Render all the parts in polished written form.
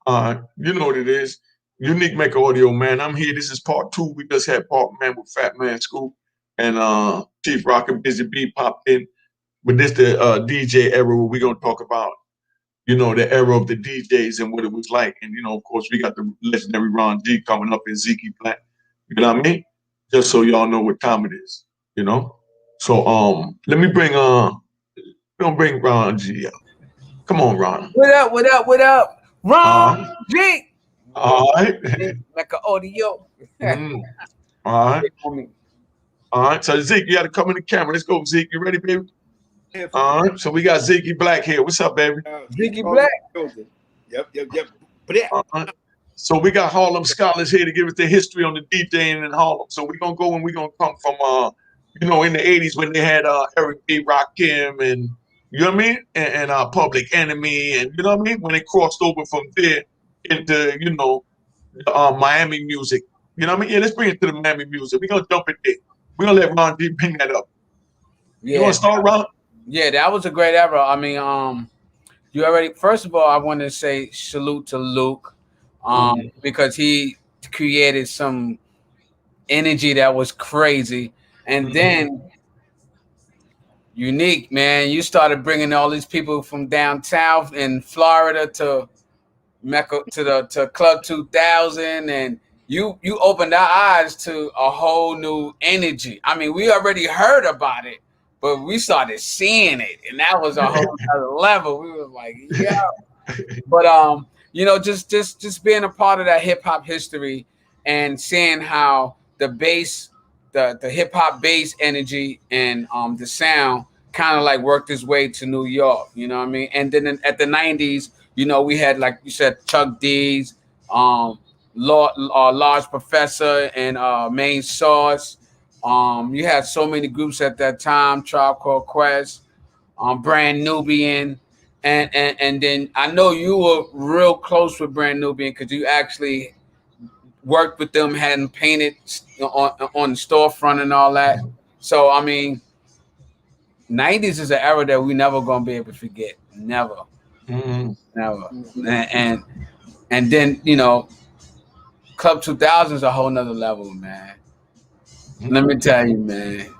You know what it is. Unique Mecca Audio, man. I'm here. This is part two. We just had part man with Fat Man Scoop and Chief Rock and Busy B popped in. But this the DJ era where we're gonna talk about, the era of the DJs and what it was like. And of course, we got the legendary Ron G coming up in Zeke Black. You know what I mean? Just so y'all know what time it is. You know. So let me bring we're gonna bring Ron G up. Come on, Ron. What up? What up? What up? Ron Uh, G. all right. Mecca Audio. Mm, all right. All right. So Zeke, you got to come in the camera. Let's go, Zeke. You ready, baby? Yeah, All right. So we got Zeke Black here. What's up, baby? Ziggy Black. Yep. All right. So we got Harlem scholars here to give us the history on the DJing in Harlem. So we're gonna go and we're gonna come from in the 80s when they had Eric B. Rakim and you know what I mean? And Public Enemy and you know what I mean? When they crossed over from there into, Miami music. You know what I mean? Yeah, let's bring it to the Miami music. We're gonna jump in there. We're gonna let Ron D bring that up. Yeah. You wanna start, Ron? Yeah, that was a great era. I mean, you already first of all, I want to say salute to Luke. Because he created some energy that was crazy. And then Unique, man, you started bringing all these people from down south in Florida to Mecca to Club 2000, and you opened our eyes to a whole new energy. I mean, we already heard about it, but we started seeing it, and that was a whole other level. We were like, yeah. But just being a part of that hip hop history and seeing how the bass, the hip hop bass energy and the sound kind of like worked its way to New York. You know what I mean? And then at the '90s, we had, like you said, Chuck D's, Large Professor, and Main Source. You had so many groups at that time: Tribe Called Quest, Brand Nubian. And then I know you were real close with Brand Nubian because you actually worked with them, had them painted on the storefront and all that. So I mean, '90s is an era that we never gonna be able to forget. Never, never. And then Club 2000 is a whole nother level, man. Let me tell you, man.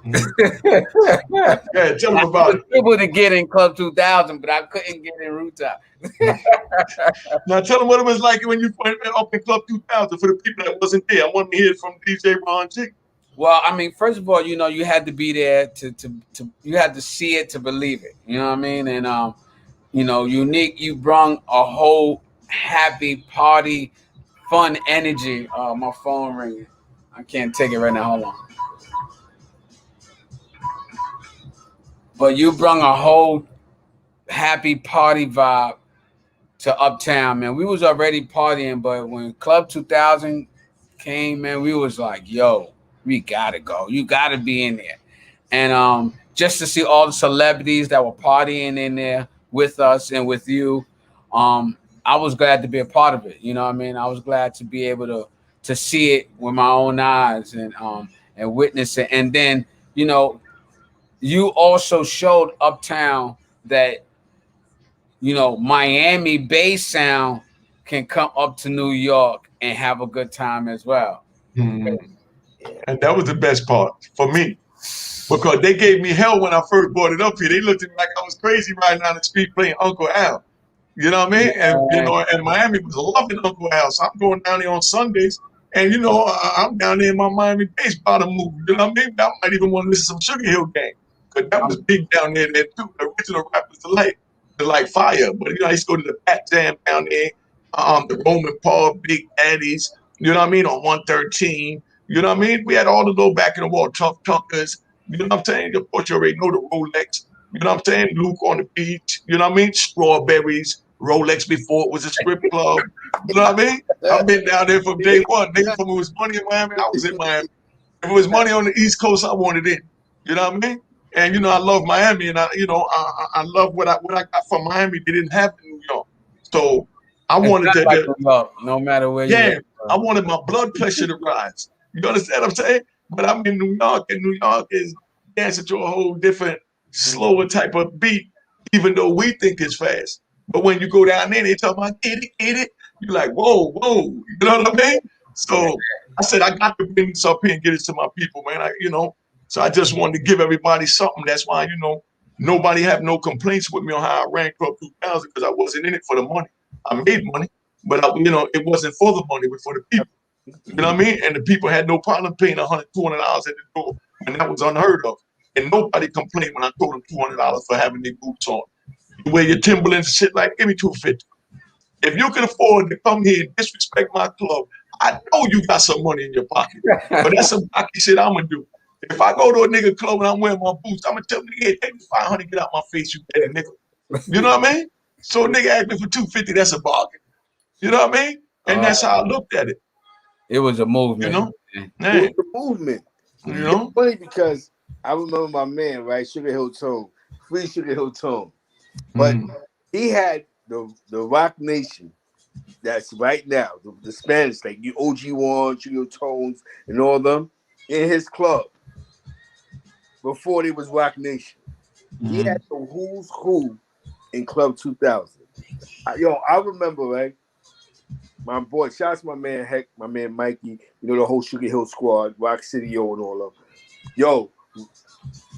Yeah, tell them about it. I was able to get in Club 2000, but I couldn't get in Rooftop. Now tell them what it was like when you went up in Club 2000 for the people that wasn't there. I want to hear it from DJ Ron G. Well, I mean, first of all, you had to be there to you had to see it to believe it. You know what I mean? And Unique, you brung a whole happy party, fun energy. Oh, my phone ringing. I can't take it right now. Hold on. But you brung a whole happy party vibe to Uptown, man. We was already partying, but when Club 2000 came, man, we was like, yo, we gotta go. You gotta be in there. And just to see all the celebrities that were partying in there with us and with you, I was glad to be a part of it. You know what I mean? I was glad to be able to see it with my own eyes and witness it. And then, you also showed Uptown that Miami bass sound can come up to New York and have a good time as well. And that was the best part for me, because they gave me hell when I first brought it up here. They looked at me like I was crazy riding down the street playing Uncle Al. You know what I mean? Yeah. And Miami was loving Uncle Al. So I'm going down there on Sundays, and I'm down there in my Miami bass bottom move. You know what I mean? I might even want to listen to some Sugar Hill Gang, because that was big down there too. The original Rappers Delight Fire. But I used to go to the Pat Jam down there, the Roman Paul, Big Daddies. You know what I mean? On 113. You know what I mean? We had all the little back in the wall Tough Tuckers. You know what I'm saying? Of course, you already know the Rolex. You know what I'm saying? Luke on the beach. You know what I mean? Strawberries. Rolex before it was a strip club. You know what I mean? I've been down there from day one. From it was money in Miami, I was in Miami. If it was money on the East Coast, I wanted it. You know what I mean? And I love Miami, and I love what I got from Miami. They didn't have in New York, so I wanted to. Like New York, no matter where you are. I wanted my blood pressure to rise. You understand what I'm saying? But I'm in New York, and New York is dancing to a whole different, slower type of beat, even though we think it's fast. But when you go down there, they talk about get it, You're like, whoa, whoa. You know what I mean? So I said, I got to bring this up here and get it to my people, man. So I just wanted to give everybody something. That's why, nobody have no complaints with me on how I ran Club 2000 because I wasn't in it for the money. I made money, but it wasn't for the money, but for the people. You know what I mean? And the people had no problem paying $100, $200 at the door when that was unheard of. And nobody complained when I told them $200 for having their boots on. You wear your Timberlands and shit, like, give me $250. If you can afford to come here and disrespect my club, I know you got some money in your pocket. But that's some pocket shit I'm gonna do. If I go to a nigga club and I'm wearing my boots, I'm gonna tell nigga, hey, take me 500, get out my face, you petty nigga. You know what I mean? So a nigga asked me for 250, that's a bargain. You know what I mean? And that's how I looked at it. It was a movement. It was a movement. It's funny because I remember my man, right, Sugar Hill Tone, Free Sugar Hill Tone. But he had the Rock Nation that's right now, the Spanish, like the OG1, Sugar Hill Tones, and all them in his club before they was Rock Nation. He had the who's who in Club 2000. I remember, right? My boy, shout out to my man Heck, my man Mikey, the whole Sugar Hill squad, Rock City and all of them.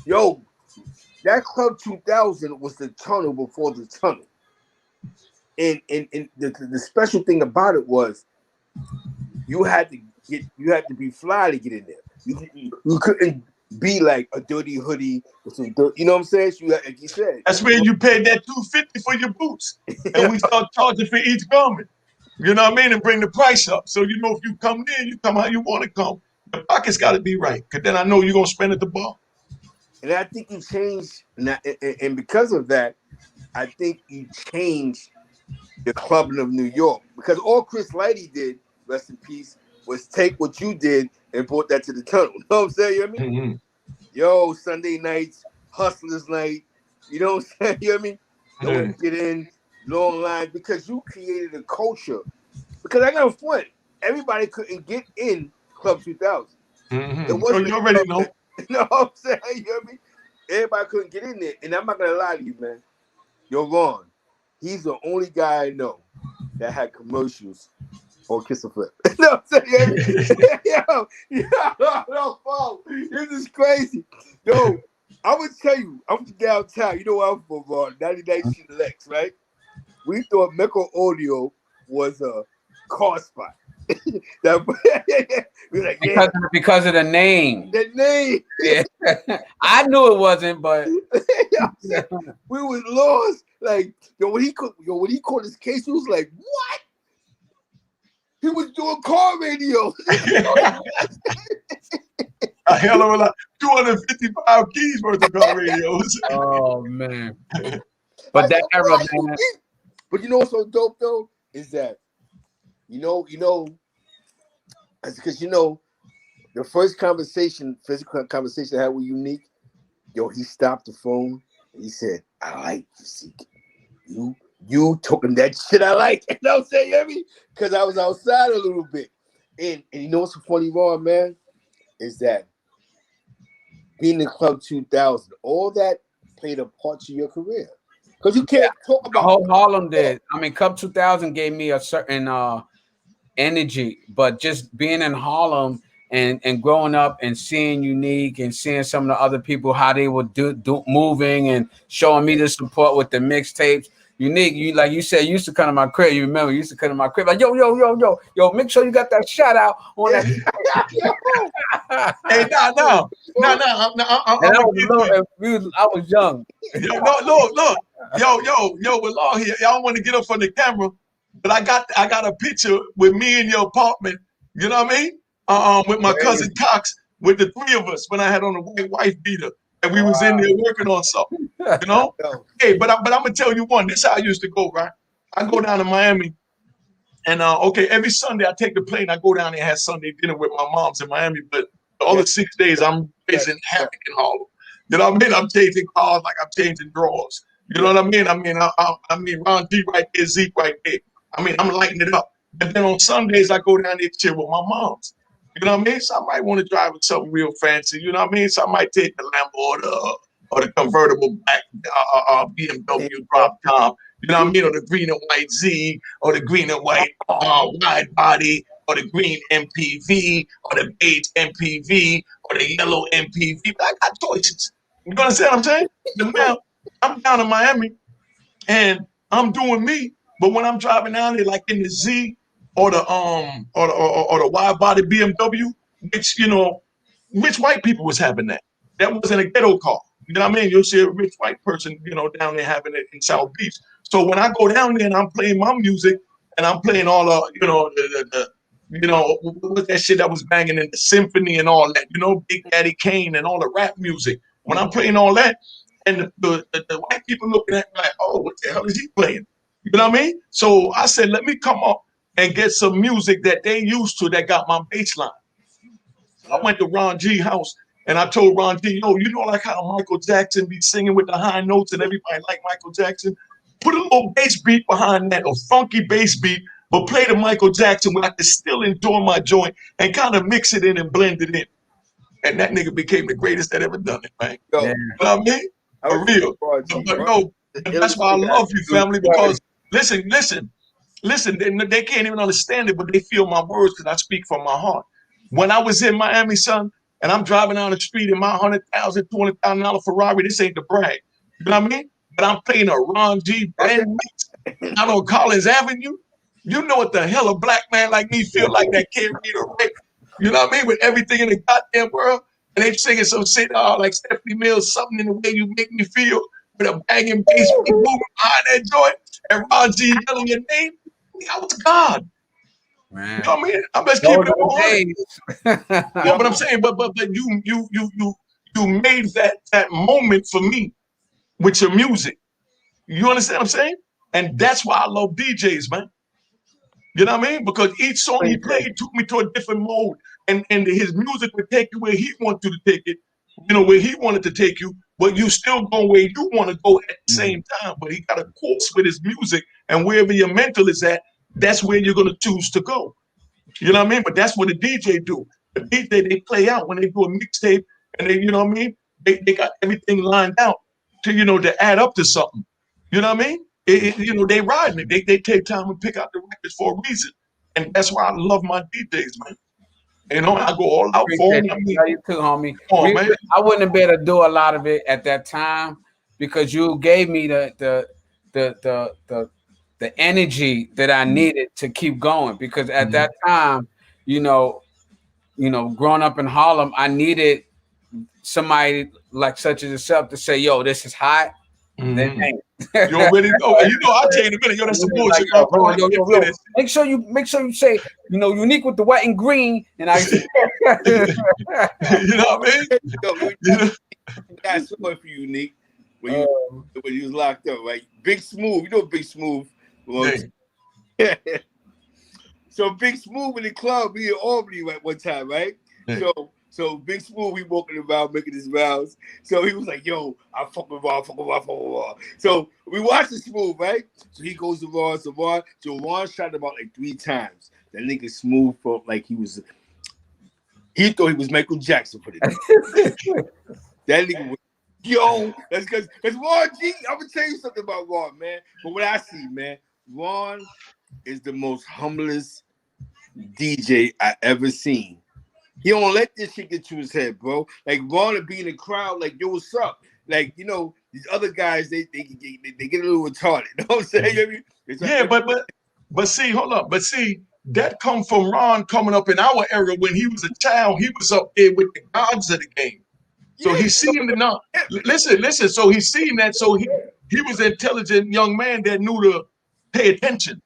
Yo, that Club 2000 was the tunnel before the tunnel. And the special thing about it was you had to be fly to get in there. You couldn't be like a dirty hoodie or some dirt, you know what I'm saying? Like you said. That's where you paid that $250 for your boots. And we start charging for each garment. You know what I mean? And bring the price up. So if you come in, you come how you want to come. The pocket's got to be right. Because then I know you're going to spend at the bar. And I think you changed, and because of that, I think you changed the clubbing of New York. Because all Chris Lighty did, rest in peace, was take what you did and brought that to the tunnel. You know what I'm saying? You know what I mean? Yo, Sunday nights, Hustlers night, you know what I'm saying? You know what I mean? No one get in, long line, because you created a culture. Because I got a front, everybody couldn't get in Club 2000. It wasn't you already know. You know what I'm saying? You know what I mean? Everybody couldn't get in there. And I'm not going to lie to you, man. You're wrong. He's the only guy I know that had commercials on Kiss and Flip. You know what I'm saying? No, this is crazy. Yo, I'm going to tell you, I'm from downtown. You know where I'm from, 99 Street Lex, right? We thought Mecca Audio was a car spot. Like, because of the name. The name. Yeah. I knew it wasn't, but we was lost. Like, when he called his case, he was like, what? He was doing car radio. A hell of a lot. 255 keys worth of car radios. Oh man. But that era, man. But you know what's so dope though? Is that because the first physical conversation I had with Unique, he stopped the phone and he said, I like you, Zeke. You talking that shit I like. You know what I'm saying? You know what I mean? Because I was outside a little bit. And you know what's so funny, Ron, man? Is that being in Club 2000, all that played a part to your career. Because you can't talk about the whole Harlem did. I mean, Club 2000 gave me a certain energy, but just being in Harlem and growing up and seeing Unique and seeing some of the other people how they were moving and showing me the support with the mixtapes. Unique, you like you said, you used to come to my crib. You remember, you used to come to my crib. Like, yo, make sure you got that shout out on that. Hey, no. I was young. Look. Yo, we're all here. Y'all want to get up from the camera, but I got a picture with me in your apartment. You know what I mean? With my cousin Cox, with the three of us when I had on a white wife beater. And we was in there working on something, you know? Hey, but I'm gonna tell you one. This is how I used to go, right? I go down to Miami, and every Sunday I take the plane. I go down there and have Sunday dinner with my moms in Miami. But the other 6 days I'm raising havoc in Harlem. You know what I mean? I'm changing cars like I'm changing drawers. You know what I mean? I mean, Ron G right there, Zeke right there. I mean, I'm lighting it up. And then on Sundays I go down there to chill with my moms. You know what I mean? So I might want to drive with something real fancy. You know what I mean? So I might take the Lambo or the convertible black BMW drop top. You know what I mean? Or the green and white Z, or the green and white wide body, or the green MPV, or the beige MPV, or the yellow MPV. But I got choices. You understand what I'm saying? But now I'm down in Miami and I'm doing me. But when I'm driving down there, like in the Z or the wide body BMW, which rich white people was having that. That wasn't a ghetto car. You know what I mean? You'll see a rich white person, down there having it in South Beach. So when I go down there and I'm playing my music and I'm playing all what's that shit that was banging in the symphony and all that, Big Daddy Kane and all the rap music. When I'm playing all that, and the white people looking at me like, oh, what the hell is he playing? You know what I mean? So I said, let me come up and get some music that they used to that got my bass line. I went to Ron G's house and I told Ron G, like how Michael Jackson be singing with the high notes and everybody like Michael Jackson? Put a little bass beat behind that, a funky bass beat, but play the Michael Jackson where I could still enjoy my joint and kind of mix it in and blend it in. And that nigga became the greatest that ever done it, man. Yo, you know what I mean? For real. But that's why I love you, family, because listen, they can't even understand it, but they feel my words because I speak from my heart. When I was in Miami, son, and I'm driving down the street in my $100,000, $200,000 Ferrari, this ain't the brag. You know what I mean? But I'm playing a Ron G brand mix out on Collins Avenue. You know what the hell a black man like me feel like that can't read or write. You know what I mean? With everything in the goddamn world. And they singing some shit like Stephanie Mills, something in the way you make me feel, with a banging bass beat moving behind that joint, and Ron G yelling your name. I was God. Man. You know what I mean? I'm just keeping it 100. But I'm saying, but you made that moment for me with your music. You understand what I'm saying? And that's why I love DJs, man. You know what I mean? Because each song he played took me to a different mode. And his music would take you where he wanted you to take it, where he wanted to take you, but you still go where you want to go at the same time. But he got a course with his music, and wherever your mental is at, that's where you're going to choose to go. You know what I mean? But that's what the DJ do. The DJ, they play out when they do a mixtape, and they, you know what I mean? They got everything lined out to add up to something. You know what I mean? They riding it. They take time and pick out the records for a reason. And that's why I love my DJs, man. I go all out for them. You too, homie. I wouldn't have been able to do a lot of it at that time because you gave me the energy that I needed to keep going. Because at that time, growing up in Harlem, I needed somebody like such as yourself to say, "Yo, this is hot." Then you already know. I'll tell you in a minute. Yo, that's some bullshit. Yo. Make sure you say, unique with the white and green. And I, you know what I mean? I saw it for you, Unique, when you was locked up, right? Big Smooth, Big Smooth. So Big Smooth in the club, we in Albany at one time, right? Yeah. So Big Smooth, we walking around making his rounds. So he was like, yo, I fuck with Ron. So we watched the Smooth, right? So he goes to Ron. So Ron shot him about like 3 times. That nigga Smooth felt like he thought he was Michael Jackson for the day. That nigga was, yo, that's because Ron G, I'm gonna tell you something about Ron, man. But what I see, man, Ron is the most humblest DJ I ever seen. He don't let this shit get to his head, bro. Like Ron to be in the crowd, like, yo, what's up? Like, these other guys, they get a little retarded. You know what I'm saying? Yeah, but see, hold up. But see, that come from Ron coming up in our era when he was a child. He was up there with the gods of the game. So he's seen the now. Listen. So he's seen that. So he was an intelligent young man that knew to pay attention.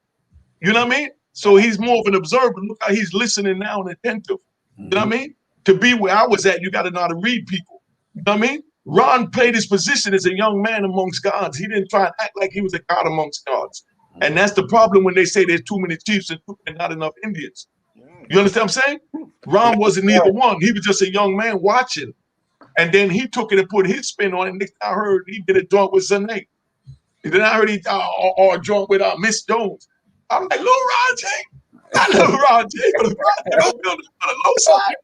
You know what I mean? So he's more of an observer. Look how he's listening now and attentive. You know what I mean? To be where I was at, you got to know how to read people. You know what I mean? Ron played his position as a young man amongst gods. He didn't try to act like he was a god amongst gods. And that's the problem when they say there's too many chiefs and not enough Indians. You understand what I'm saying? Ron wasn't either one. He was just a young man watching. And then he took it and put his spin on it. Next I heard he did a joint with Zane. Then I heard he or a joint with Miss Jones. I'm like, Lil Ron J. Not Lil Ron J, but on the low side.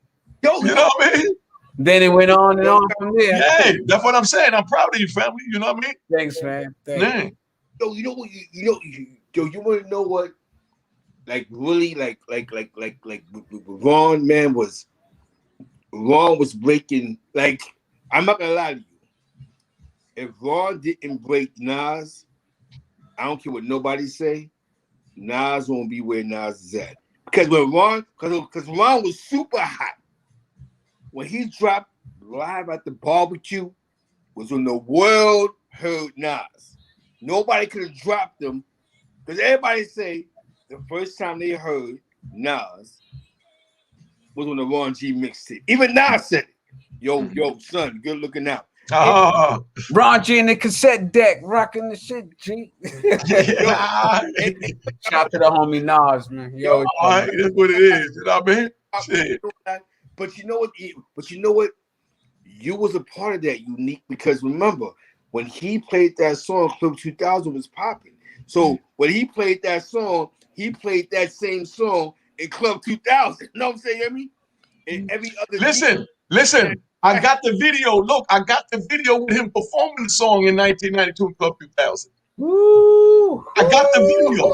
You know what I mean? Then it went on and on from there. Yeah, that's what I'm saying. I'm proud of you, family. You know what I mean? Thanks, man. Thanks. yo, you know what? You want to know what? Like really, like Ron, man, Ron was breaking. Like, I'm not gonna lie to you. If Ron didn't break Nas, I don't care what nobody say. Nas won't be where Nas is at. Because when Ron, because Ron was super hot. When he dropped Live at the Barbecue, was when the world heard Nas. Nobody could have dropped them. Because everybody say the first time they heard Nas was when the Ron G mixtape. Even Nas said it. Yo, son, good looking out. Ron G in the cassette deck, rocking the shit, G. Shout out to the homie Nas, man. All right, that's what it is. You know what I mean? Shit. But you know what? You was a part of that, Unique, because remember, when he played that song, Club 2000 was popping. So when he played that song, he played that same song in Club 2000. You know what I'm saying, Emmy? And every other Listen. I got the video. Look, I got the video with him performing the song in 1992 in Club 2000. Woo! I got the video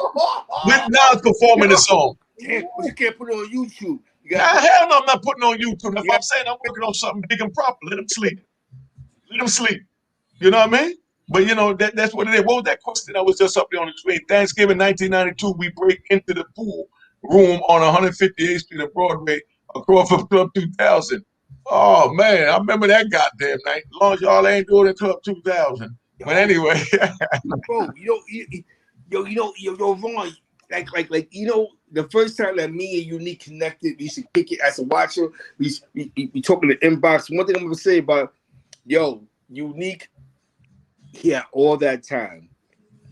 with Nas performing the song. Damn, but you can't put it on YouTube. Hell no, I'm not putting it on YouTube. If I'm saying I'm working on something big and proper, let him sleep. Let him sleep. You know what I mean? But you know, that's what it is. What was that question that was just up there on the screen? Thanksgiving 1992, we break into the pool room on 158th Street of Broadway across from Club 2000. Oh man, I remember that goddamn night. As long as y'all ain't doing it Club 2000. But anyway. Bro, Ron, like the first time that me and Unique connected, we used to kick it as a watcher. We talking to inbox. One thing I'm gonna say about Unique, he had all that time.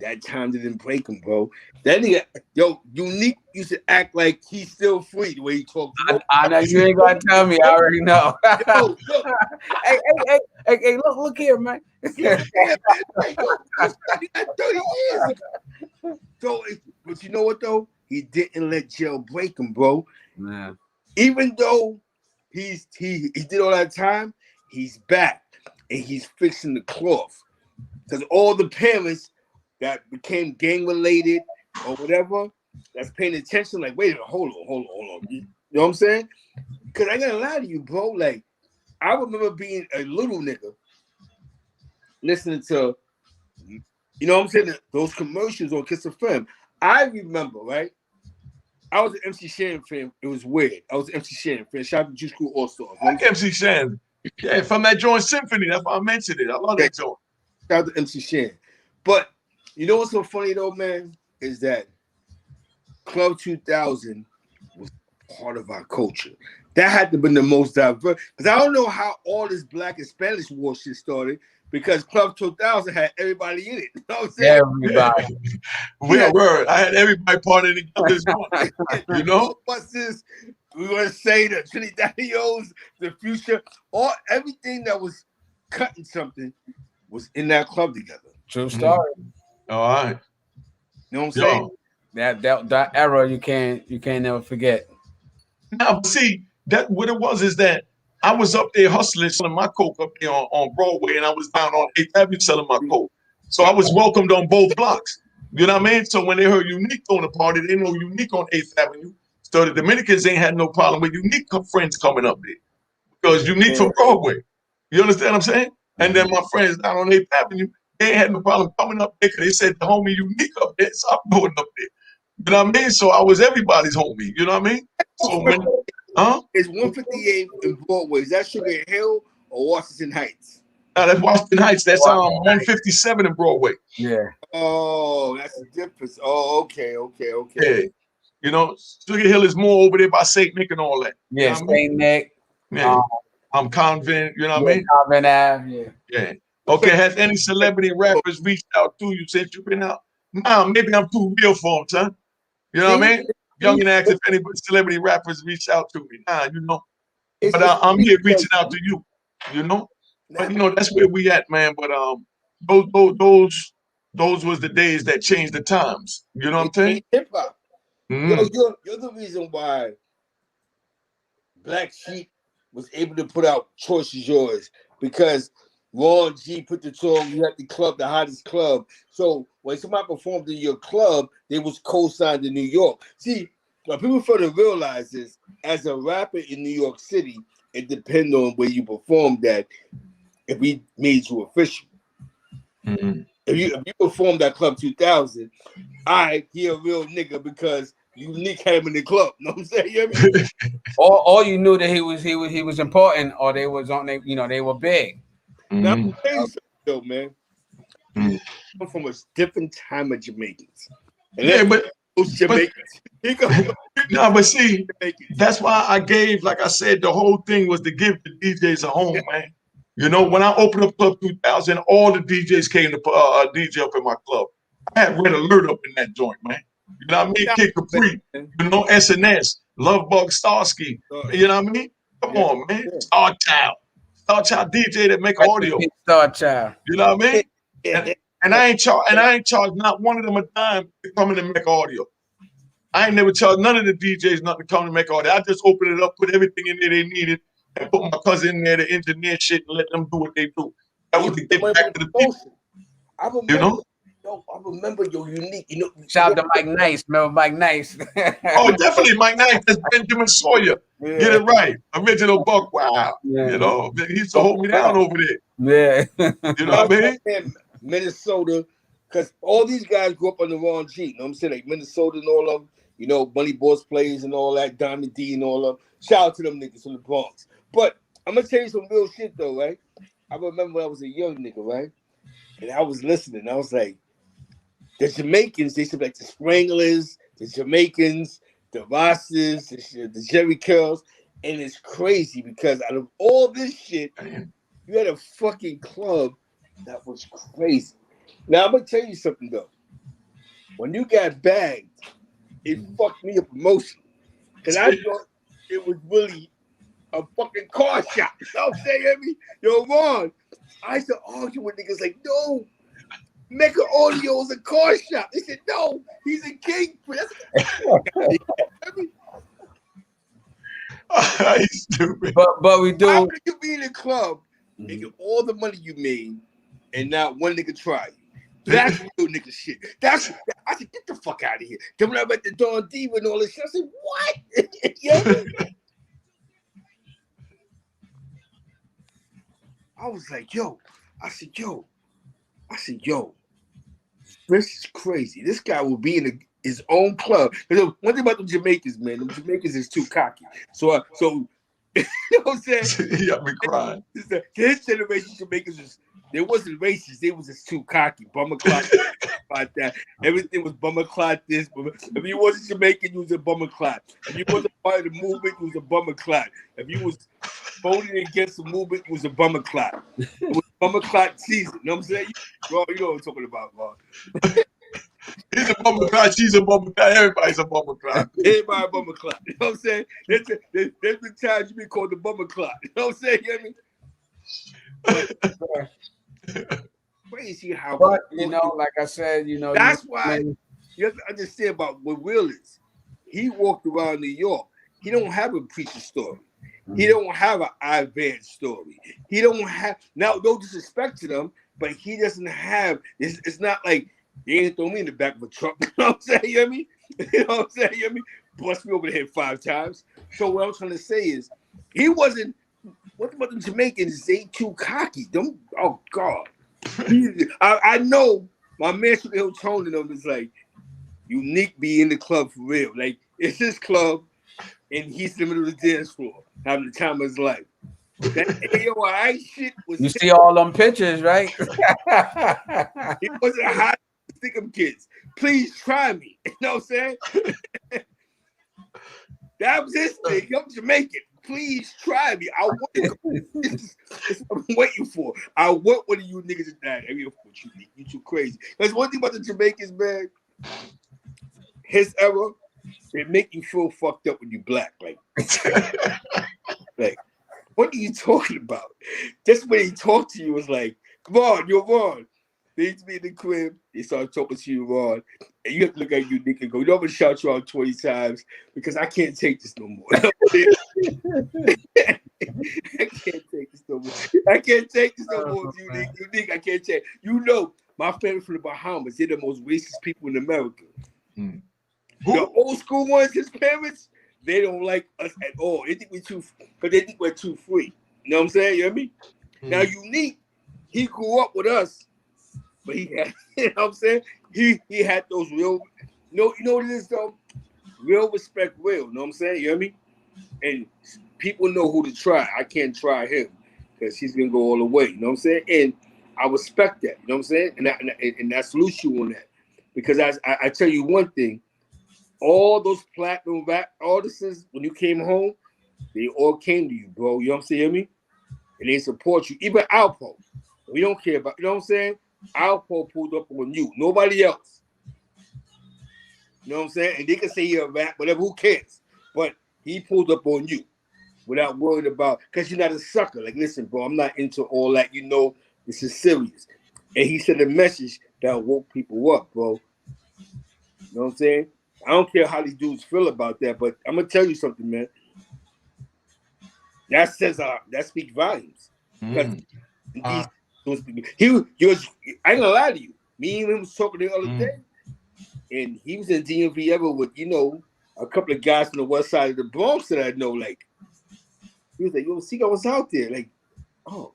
That time didn't break him, bro. That nigga, Unique used to act like he's still free the way he talked. I know you ain't gonna tell me. I already know. Look. hey, look here, man. Yeah, man. He got 30 years ago. So, but you know what though? He didn't let jail break him, bro. Man. Even though he did all that time, he's back and he's fixing the cloth. Because all the parents that became gang related or whatever, that's paying attention, like, wait a minute, hold on. You know what I'm saying? Because I ain't gonna lie to you, bro. Like, I remember being a little nigga listening to, you know what I'm saying, those commercials on Kiss FM. I remember, right? I was an MC Shannon fan. It was weird. I was an MC Shannon fan. Shout out to Juice Crew All Stars. Like MC Shannon. Yeah, from that joint Symphony. That's why I mentioned it. I love that joint. Shout out to MC Shannon. But you know what's so funny though, man, is that Club 2000 was part of our culture. That had to have been the most diverse. Because I don't know how all this Black and Spanish war shit started. Because Club 2000 had everybody in it. You know what I'm saying? Everybody. Word. I had everybody part of this one. You know? What's this? We want to say the Trinidadios, the Future, everything that was cutting something was in that club together. True story. All right. You know what I'm saying? That era you can't never forget. Now, see, that what it was is that I was up there hustling, selling my coke up there on Broadway, and I was down on 8th Avenue selling my coke. So I was welcomed on both blocks. You know what I mean? So when they heard Unique on the party, they know Unique on 8th Avenue. So the Dominicans ain't had no problem with Unique friends coming up there because Unique from Broadway. You understand what I'm saying? And then my friends down on 8th Avenue, they ain't had no problem coming up there because they said the homie Unique up there, so I'm going up there. You know what I mean? So I was everybody's homie. You know what I mean? So when, It's 158 in Broadway. Is that Sugar Hill or Washington Heights? No, that's Washington Heights. That's 157 in Broadway. Yeah. Oh, that's the difference. Oh, okay. Yeah. You know, Sugar Hill is more over there by St. Nick and all that. Yeah, St. Nick. Yeah. I'm Convent, you know what I mean? Convent Ave, yeah. Okay, has any celebrity rappers reached out to you since you've been out? Nah, maybe I'm too real for them, son. You know what I mean? Young and asked if any celebrity rappers reached out to me. Nah, you know. But I'm here reaching out to you, you know? But, you know, that's where we at, man. But those was the days that changed the times. You know what I'm saying? Hip-hop. You're the reason why Black Sheep was able to put out Choice Is Yours, because Ron G put the song, you had the club, the hottest club. So when somebody performed in your club, they was co-signed in New York. See, what people fail to realize is, as a rapper in New York City, it depends on where you performed at if we made you official. Mm-hmm. If you performed at Club 2000, he a real nigga because Unique had him in the club. You know what I'm saying? You know what I mean? Or you knew that he was important, or they was on they were big. Now I'm tell you something though, man. Mm-hmm. I'm from a different time of Jamaicans. And Yeah, but those Jamaicans. no, but see, that's why I gave, like I said, the whole thing was to give the DJs a home, man. You know, when I opened up Club 2000, all the DJs came to DJ up in my club. I had Red Alert up in that joint, man. You know what I mean? Kid Capri, you know, SNS, Love Bug, Starsky. You know what I mean? Come on, man. Star Child DJ that make audio. Star Child. You know what I mean? And I ain't charged not one of them a dime to come in and make audio. I ain't never charged none of the DJs nothing to come and make audio. I just opened it up, put everything in there they needed, and put my cousin in there to engineer shit and let them do what they do. That was to get back to the people. I remember your Unique. You know, shout out to Mike Nice. Remember Mike Nice? Oh, definitely Mike Nice. That's Benjamin Sawyer. Yeah. Get it right. Original Buck. Wow. Yeah. You know, he used to hold me down over there. Yeah. You know what I mean? Minnesota, because all these guys grew up on the Ron G. You know what I'm saying? Like Minnesota and all of them. You know, Money Boss Players and all that, Diamond D and all of them. Shout out to them niggas from the Bronx. But I'm gonna tell you some real shit though, right? I remember when I was a young nigga, right? And I was listening. I was like, the Jamaicans, they should be like the Spranglers, the Jamaicans, the Rosses, the Jerry Curls. And it's crazy because out of all this shit, you had a fucking club that was crazy. Now, I'm going to tell you something, though. When you got bagged, it fucked me up emotionally. Because I thought it was really a fucking car shop. You know what I'm saying? Yo, Ron, I used to argue with niggas like, no, Mecca Audio is a car shop. They said, no, he's a king. He's stupid. But we do. How could you be in a club and get all the money you made and not one nigga try you? That's real nigga shit. I said, get the fuck out of here. Then when I went to Don Diva and all this shit, I said, what? Yo. I was like, yo. I said, yo, this is crazy. This guy will be in his own club. One thing about the Jamaicans, man, the Jamaicans is too cocky. So you know what I'm saying? He got me crying. His generation Jamaicans they wasn't racist. They was just too cocky. Bummer clock about that. Everything was bummer clock this. If you wasn't Jamaican, you was a bummer clock. If you wasn't part of the movement, you was a bummer clock. If you was voting against the movement, you was a bummer clock. It was bummer clock season. You know what I'm saying? Bro, you know what I'm talking about, bro. He's a bummer clock. She's a bummer clock. Everybody's a bummer clock. Everybody a bummer clock. You know what I'm saying? There's been times you been called the bummer clock. You know what I'm saying? You know what I mean? Crazy how, but you know, like I said, you know, that's why you have to understand about what Will is. He walked around New York. He don't have a preacher story. He don't have an Ivan story. He don't have, now no disrespect to them, but he doesn't have, it's not like they ain't throw me in the back of a truck. You know what I'm saying? You know what I mean? You know what I'm saying? You know what I mean? Bust me over the head 5 times. So what I'm trying to say is, he wasn't, what about the Jamaicans? They too cocky. Don't, oh God. I know my man should be tone to them is like, Unique be in the club for real. Like, it's his club, and he's in the middle of the dance floor, having the time of his life. That AOI shit was. You see all them pictures, right? He wasn't a hot stickum kids. Please try me. You know what I'm saying? That was his thing. I'm Jamaican. Please try me. I want to go. This is what I'm waiting for. I want one of you niggas to die. I mean, of course, you too crazy. That's one thing about the Jamaicans, man. His era, they make you feel fucked up when you black. Like, like, what are you talking about? Just when he talked to you, was like, come on, you're wrong. They used to be in the crib, they started talking to you, Ron, and you have to look at Unique and go, you know, I'm gonna shout you out 20 times because I can't take this no more. I can't take this no more. I can't take this no more. Unique. I can't take. You know, my family from the Bahamas. They're the most racist people in America. The old school ones, his parents, they don't like us at all. They think we're too free. You know what I'm saying? You hear me? Now, Unique, he grew up with us, but he had, you know what I'm saying? He had those real, you know what it is though? Real respect, real. You know what I'm saying? You hear me? And people know who to try. I can't try him because he's gonna go all the way. You know what I'm saying? And I respect that. You know what I'm saying? And I salute you on that because I tell you one thing. All those platinum rap artists, when you came home, they all came to you, bro. You know what I'm saying? Me? And they support you. Even Alpo. We don't care about, you know what I'm saying? Alpo pulled up on you. Nobody else. You know what I'm saying? And they can say you're a rap, whatever, who cares? But he pulled up on you without worrying about, because you're not a sucker. Like, listen, bro, I'm not into all that. You know, this is serious. And he sent a message that woke people up, bro. You know what I'm saying? I don't care how these dudes feel about that, but I'm gonna tell you something, man. That says that speaks volumes. I ain't gonna lie to you. Me and him was talking the other day, and he was in DMV ever with, you know, a couple of guys from the west side of the Bronx that I know. Like, he was like, "Yo, see, I was out there." Like, oh,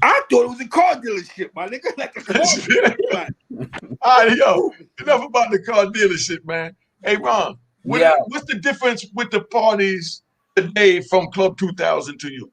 I thought it was a car dealership, my nigga. Like a car. All right, yo, enough about the car dealership, man. Hey, Ron, what's the difference with the parties today from Club 2000 to you?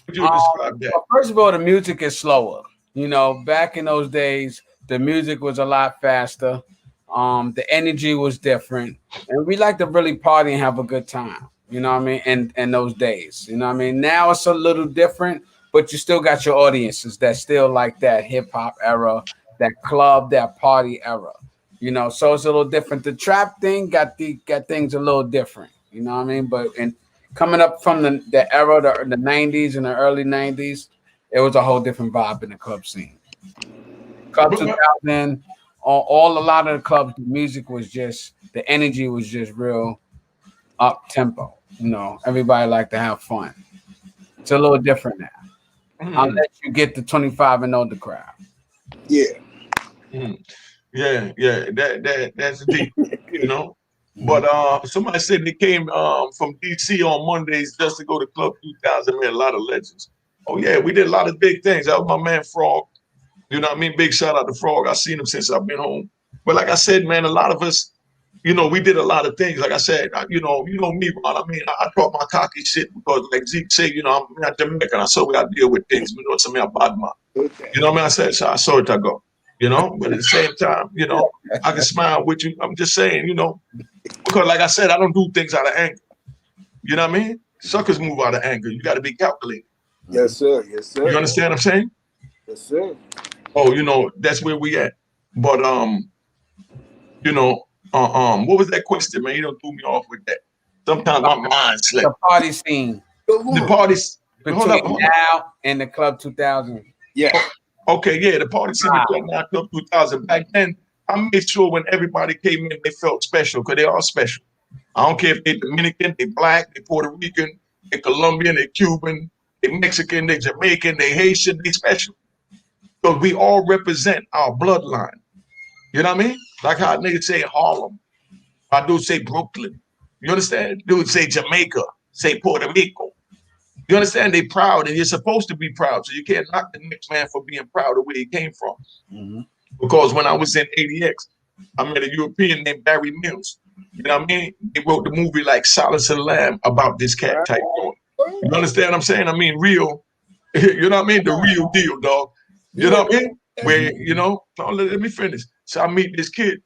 Would you describe that? Well, first of all, the music is slower. You know, back in those days, the music was a lot faster. The energy was different, and we like to really party and have a good time. You know what I mean? In those days, you know what I mean? Now it's a little different, but you still got your audiences that still like that hip hop era, that club, that party era. You know, so it's a little different. The trap thing got things a little different. You know what I mean? But coming up from the era, the 90s and the early 90s, it was a whole different vibe in the club scene. Club 2000, a lot of the clubs, the music was just, the energy was just real up tempo. You know, everybody liked to have fun. It's a little different now. Unless you get the 25 and older crowd. Yeah. Yeah. That's deep, you know. But somebody said they came from DC on Mondays just to go to Club 2000. Man, a lot of legends. Oh yeah, we did a lot of big things. That was my man Frog. You know what I mean? Big shout out to Frog. I've seen him since I've been home. But like I said, man, a lot of us, you know, we did a lot of things. Like I said, you know me, Ron. I mean, I talk my cocky shit because, like Zeke said, you know, I'm not Jamaican. So we got to deal with things. You know, it's me about my. You know what I mean? I said, so I saw it. I go. You know, but at the same time, you know, I can smile with you. I'm just saying, you know, because like I said, I don't do things out of anger. You know what I mean? Suckers move out of anger. You got to be calculated. Yes, sir. Yes, sir. You understand what I'm saying? Yes, sir. Oh, you know, that's where we at. But you know, what was that question, man? You don't threw me off with that. Sometimes my mind slips. The party scene. The parties between now and the Club 2000. Yeah. Okay, yeah, the party scene between now and Club 2000. Back then, I made sure when everybody came in, they felt special because they are special. I don't care if they're Dominican, they Black, they Puerto Rican, they Colombian, they Cuban, they Mexican, they Jamaican, they Haitian, they special. Because we all represent our bloodline. You know what I mean? Like how niggas say Harlem. I do say Brooklyn. You understand? Dude say Jamaica, say Puerto Rico. You understand? They proud, and you're supposed to be proud. So you can't knock the next man for being proud of where he came from. Because when I was in ADX, I met a European named Barry Mills. You know what I mean? They wrote the movie like Silence of the Lamb about this cat type going. You understand what I'm saying? I mean, real, you know what I mean? The real deal, dog. You know what I mean? Where, you know, let me finish. So I meet this kid,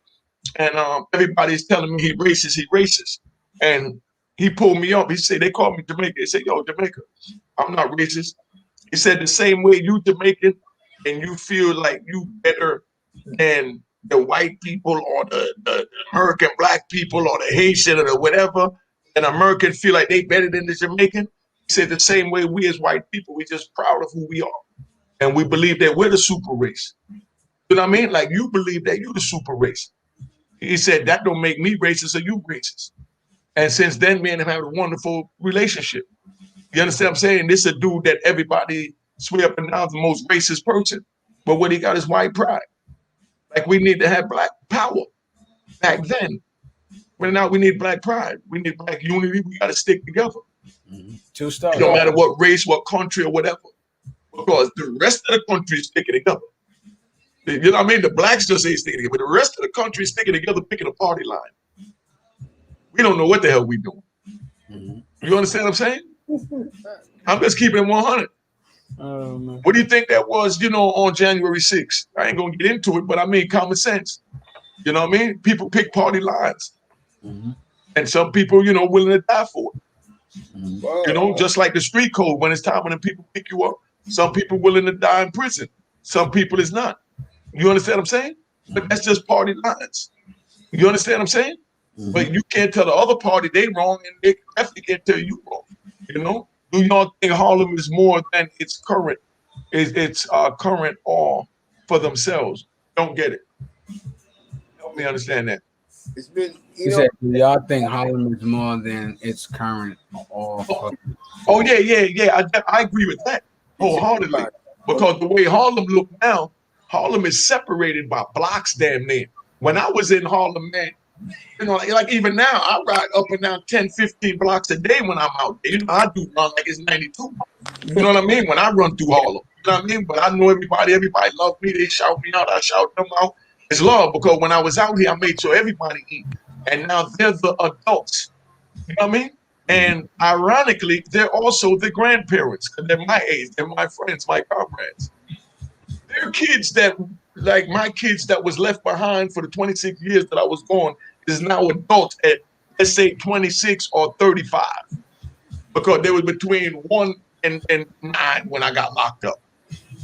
and everybody's telling me he racist. And he pulled me up. He said, they called me Jamaican. He said, yo, Jamaica, I'm not racist. He said, the same way you Jamaican and you feel like you better than the white people or the American Black people or the Haitian or the whatever, and American feel like they better than the Jamaican. He said the same way we as white people, we just proud of who we are. And we believe that we're the super race. You know what I mean? Like you believe that you're the super race. He said, that don't make me racist or you racist. And since then, me and him have a wonderful relationship. You understand what I'm saying? This is a dude that everybody swear up and down the most racist person, but what he got is white pride. Like we need to have black power back then. But now we need black pride. We need black unity. We got to stick together. Two stars. It don't matter what race, what country, or whatever, because the rest of the country is sticking together. You know what I mean? The blacks just ain't sticking together, but the rest of the country is sticking together, picking a party line. We don't know what the hell we doing. You understand what I'm saying? I'm just keeping it 100. What do you think that was, on January 6th? I ain't going to get into it, but I mean common sense. You know what I mean? People pick party lines. And some people, willing to die for it. Just like the street code, when it's time when the people pick you up, some people willing to die in prison. Some people is not. You understand what I'm saying? But that's just party lines. You understand what I'm saying? But you can't tell the other party they wrong, and they definitely can't tell you wrong. Do y'all think Harlem is more than its current or for themselves? Don't get it. Help me understand that. It's been, you said, do y'all think Harlem is more than its current or? Oh yeah. I agree with that wholeheartedly. Because the way Harlem look now, Harlem is separated by blocks damn near. When I was in Harlem, man, like even now, I ride up and down 10, 15 blocks a day when I'm out there. I do run like it's 92. You know what I mean? When I run through Harlem. You know what I mean? But I know everybody love me. They shout me out. I shout them out. It's love, because when I was out here, I made sure everybody eat. And now they're the adults. You know what I mean? And ironically, they're also the grandparents, because they're my age. They're my friends, my comrades. They're kids that, like my kids that was left behind for the 26 years that I was gone, is now adults at, let's say, 26 or 35. Because they were between 1 and 9 when I got locked up.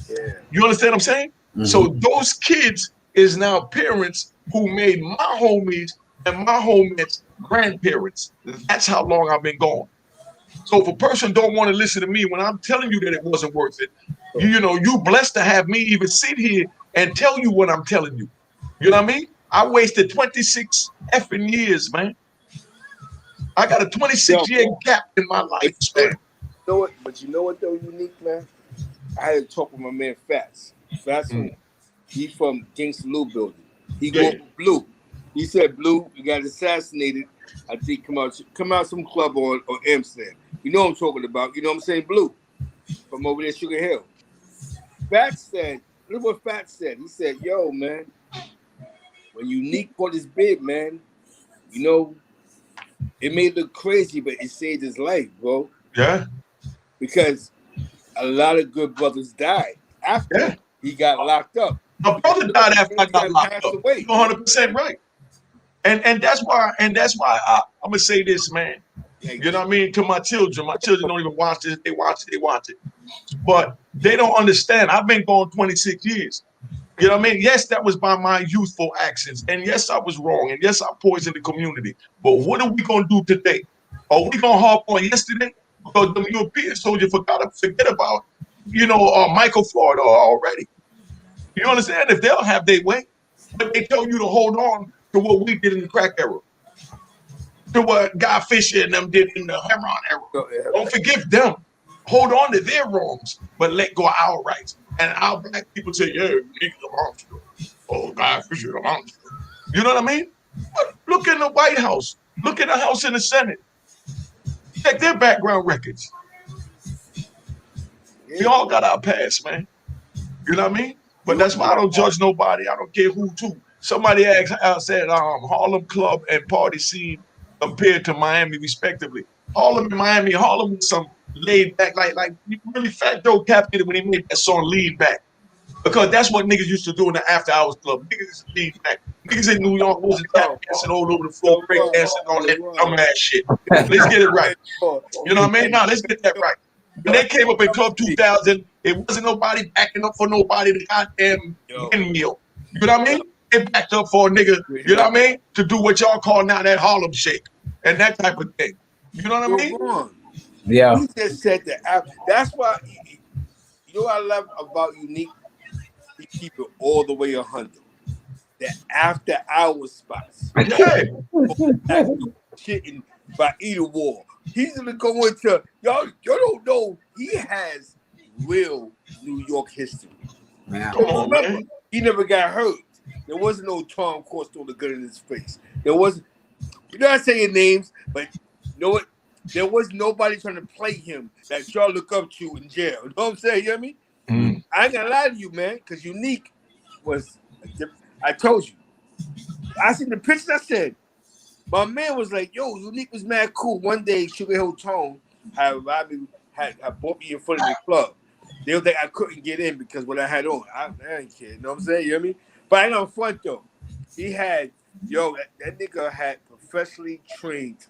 Yeah. You understand what I'm saying? So those kids is now parents who made my homies and my homies grandparents. That's how long I've been gone. So if a person don't want to listen to me when I'm telling you that it wasn't worth it, you blessed to have me even sit here and tell you what I'm telling you. You know what I mean? I wasted 26 effing years, man. I got a 26-year gap in my life, man. But you know what though, Unique, man? I had to talk with my man Fats. Fats, he from Gangsta Lou building. He go with Blue. He said, Blue, you got assassinated. I think come out some club on Amsterdam. You know what I'm talking about. You know what I'm saying? Blue. From over there, Sugar Hill. Fats said, look what Fats said. He said, yo, man, when Unique bought his bid, man, it may look crazy, but it saved his life, bro. Yeah. Because a lot of good brothers died after he got locked up. My brother died after I got locked up. You're 100% right. And that's why I'm gonna say this, man. You know what I mean? To my children don't even watch this. They watch it. But they don't understand. I've been gone 26 years. You know what I mean? Yes, that was by my youthful actions. And yes, I was wrong. And yes, I poisoned the community. But what are we gonna do today? Are we gonna harp on yesterday? Because the European soldier forget about, Michael Florida already. You understand? If they'll have their way, but they tell you to hold on to what we did in the crack era, to what Guy Fisher and them did in the heroin era. Don't forgive them. Hold on to their wrongs, but let go of our rights. And our black people say, yeah, niggas a monster. Oh, Guy Fisher a monster. You know what I mean? But look in the White House. Look at the House and the Senate. Check their background records. We all got our past, man. You know what I mean? But that's why I don't judge nobody. I don't care who to. Somebody asked, I said, Harlem club and party scene compared to Miami, respectively. Harlem and Miami, Harlem was some laid back, like really Fat Joe Captain when he made that song Lean Back. Because that's what niggas used to do in the after hours club. Niggas used to lean back. Niggas in New York wasn't tap dancing all over the floor, break dancing, all that dumbass shit. Let's get it right. You know what I mean? Now let's get that right. When they came up in Club 2000, it wasn't nobody backing up for nobody to goddamn windmill. You know what I mean? They backed up for a nigga, you know what I mean? To do what y'all call now that Harlem Shake and that type of thing. You know what I mean? Yeah. He just said that. That's why, you know what I love about Unique? He keep it all the way 100. The after hours spots. Yeah. Shit, and by either war. He's gonna go into y'all don't know he has real New York history. Yeah. Remember, he never got hurt. There wasn't no Tom Cross throwing the gun in his face. There wasn't. You're not saying names, but you know what? There was nobody trying to play him that y'all look up to in jail. You know what I'm saying? You hear me? I ain't gonna lie to you, man, because Unique was. I told you. I seen the pictures. I said, my man was like, "Yo, Unique was mad cool." One day, Sugar Hill Tone had brought me in front of the club. They were like, I couldn't get in because what I had on. I ain't kidding. You know what I'm saying? You hear me? But I ain't on front though. He had, that nigga had professionally trained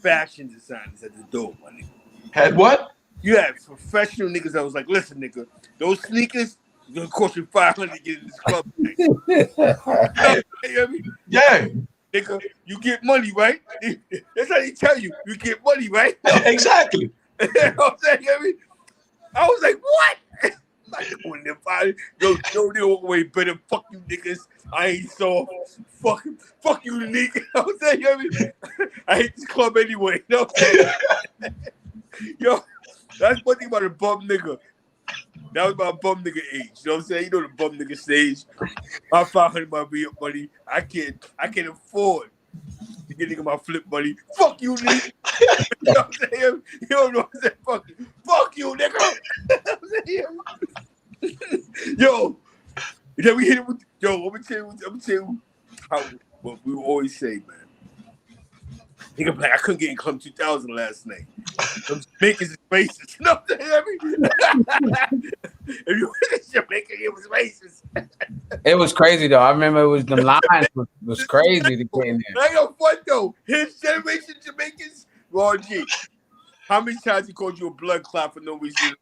fashion designers at the door, my nigga. Had what? You had professional niggas that was like, listen, nigga, those sneakers is gonna cost you $500 to get in this club. You hear me? Yeah. Nigga, you get money, right? That's how they tell you. You get money, right? Exactly. You know what I'm saying? You hear me? I was like, what? Like, going there, body. Yo, they walk away better. Fuck you niggas. I ain't soft. Fuck you, Unique. You know what I'm saying? You hear me? I hate this club anyway. You know what I'm saying? Yo, that's one thing about a bum nigga. That was my bum nigga age. You know what I'm saying? You know the bum nigga stage. My 500 might be up money. I can't afford to get nigga my flip money. Fuck you, Nick. You know what I'm saying? You don't know what I'm saying? Fuck you, nigga. Yo, then we hit it with I'm gonna tell you how what we always say, man. Nigga, like, I couldn't get in Club 2000 last night. Them Jamaicans is racist. You know what I'm saying? If you went to Jamaica, it was racist. It was crazy though. I remember it was them lines was crazy to get in there. I got fun though. His generation Jamaicans, Ron G. How many times he called you a blood clot for no reason? You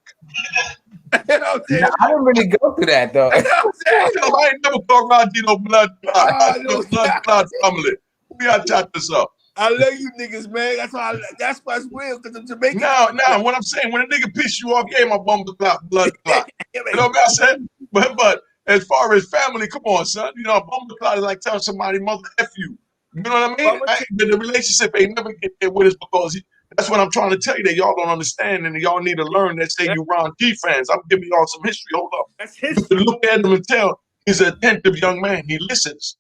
know what I'm saying? I didn't really go through that though. You know what I'm saying? I ain't never called Ron G no blood clot. Blood clot family. We gotta chat this up. I love you niggas, man. That's why it's real, because I'm Jamaican. Now, what I'm saying, when a nigga piss you off, yeah, my bum clot, blood clot. You know what I'm saying? But as far as family, come on, son. You know, a bum clot is like telling somebody, mother F you. You know what I mean? The relationship ain't never get there with us because that's what I'm trying to tell you that y'all don't understand and y'all need to learn that say you Ron G fans. I'm giving y'all some history. Hold up. That's history. You can look at him and tell he's an attentive young man. He listens.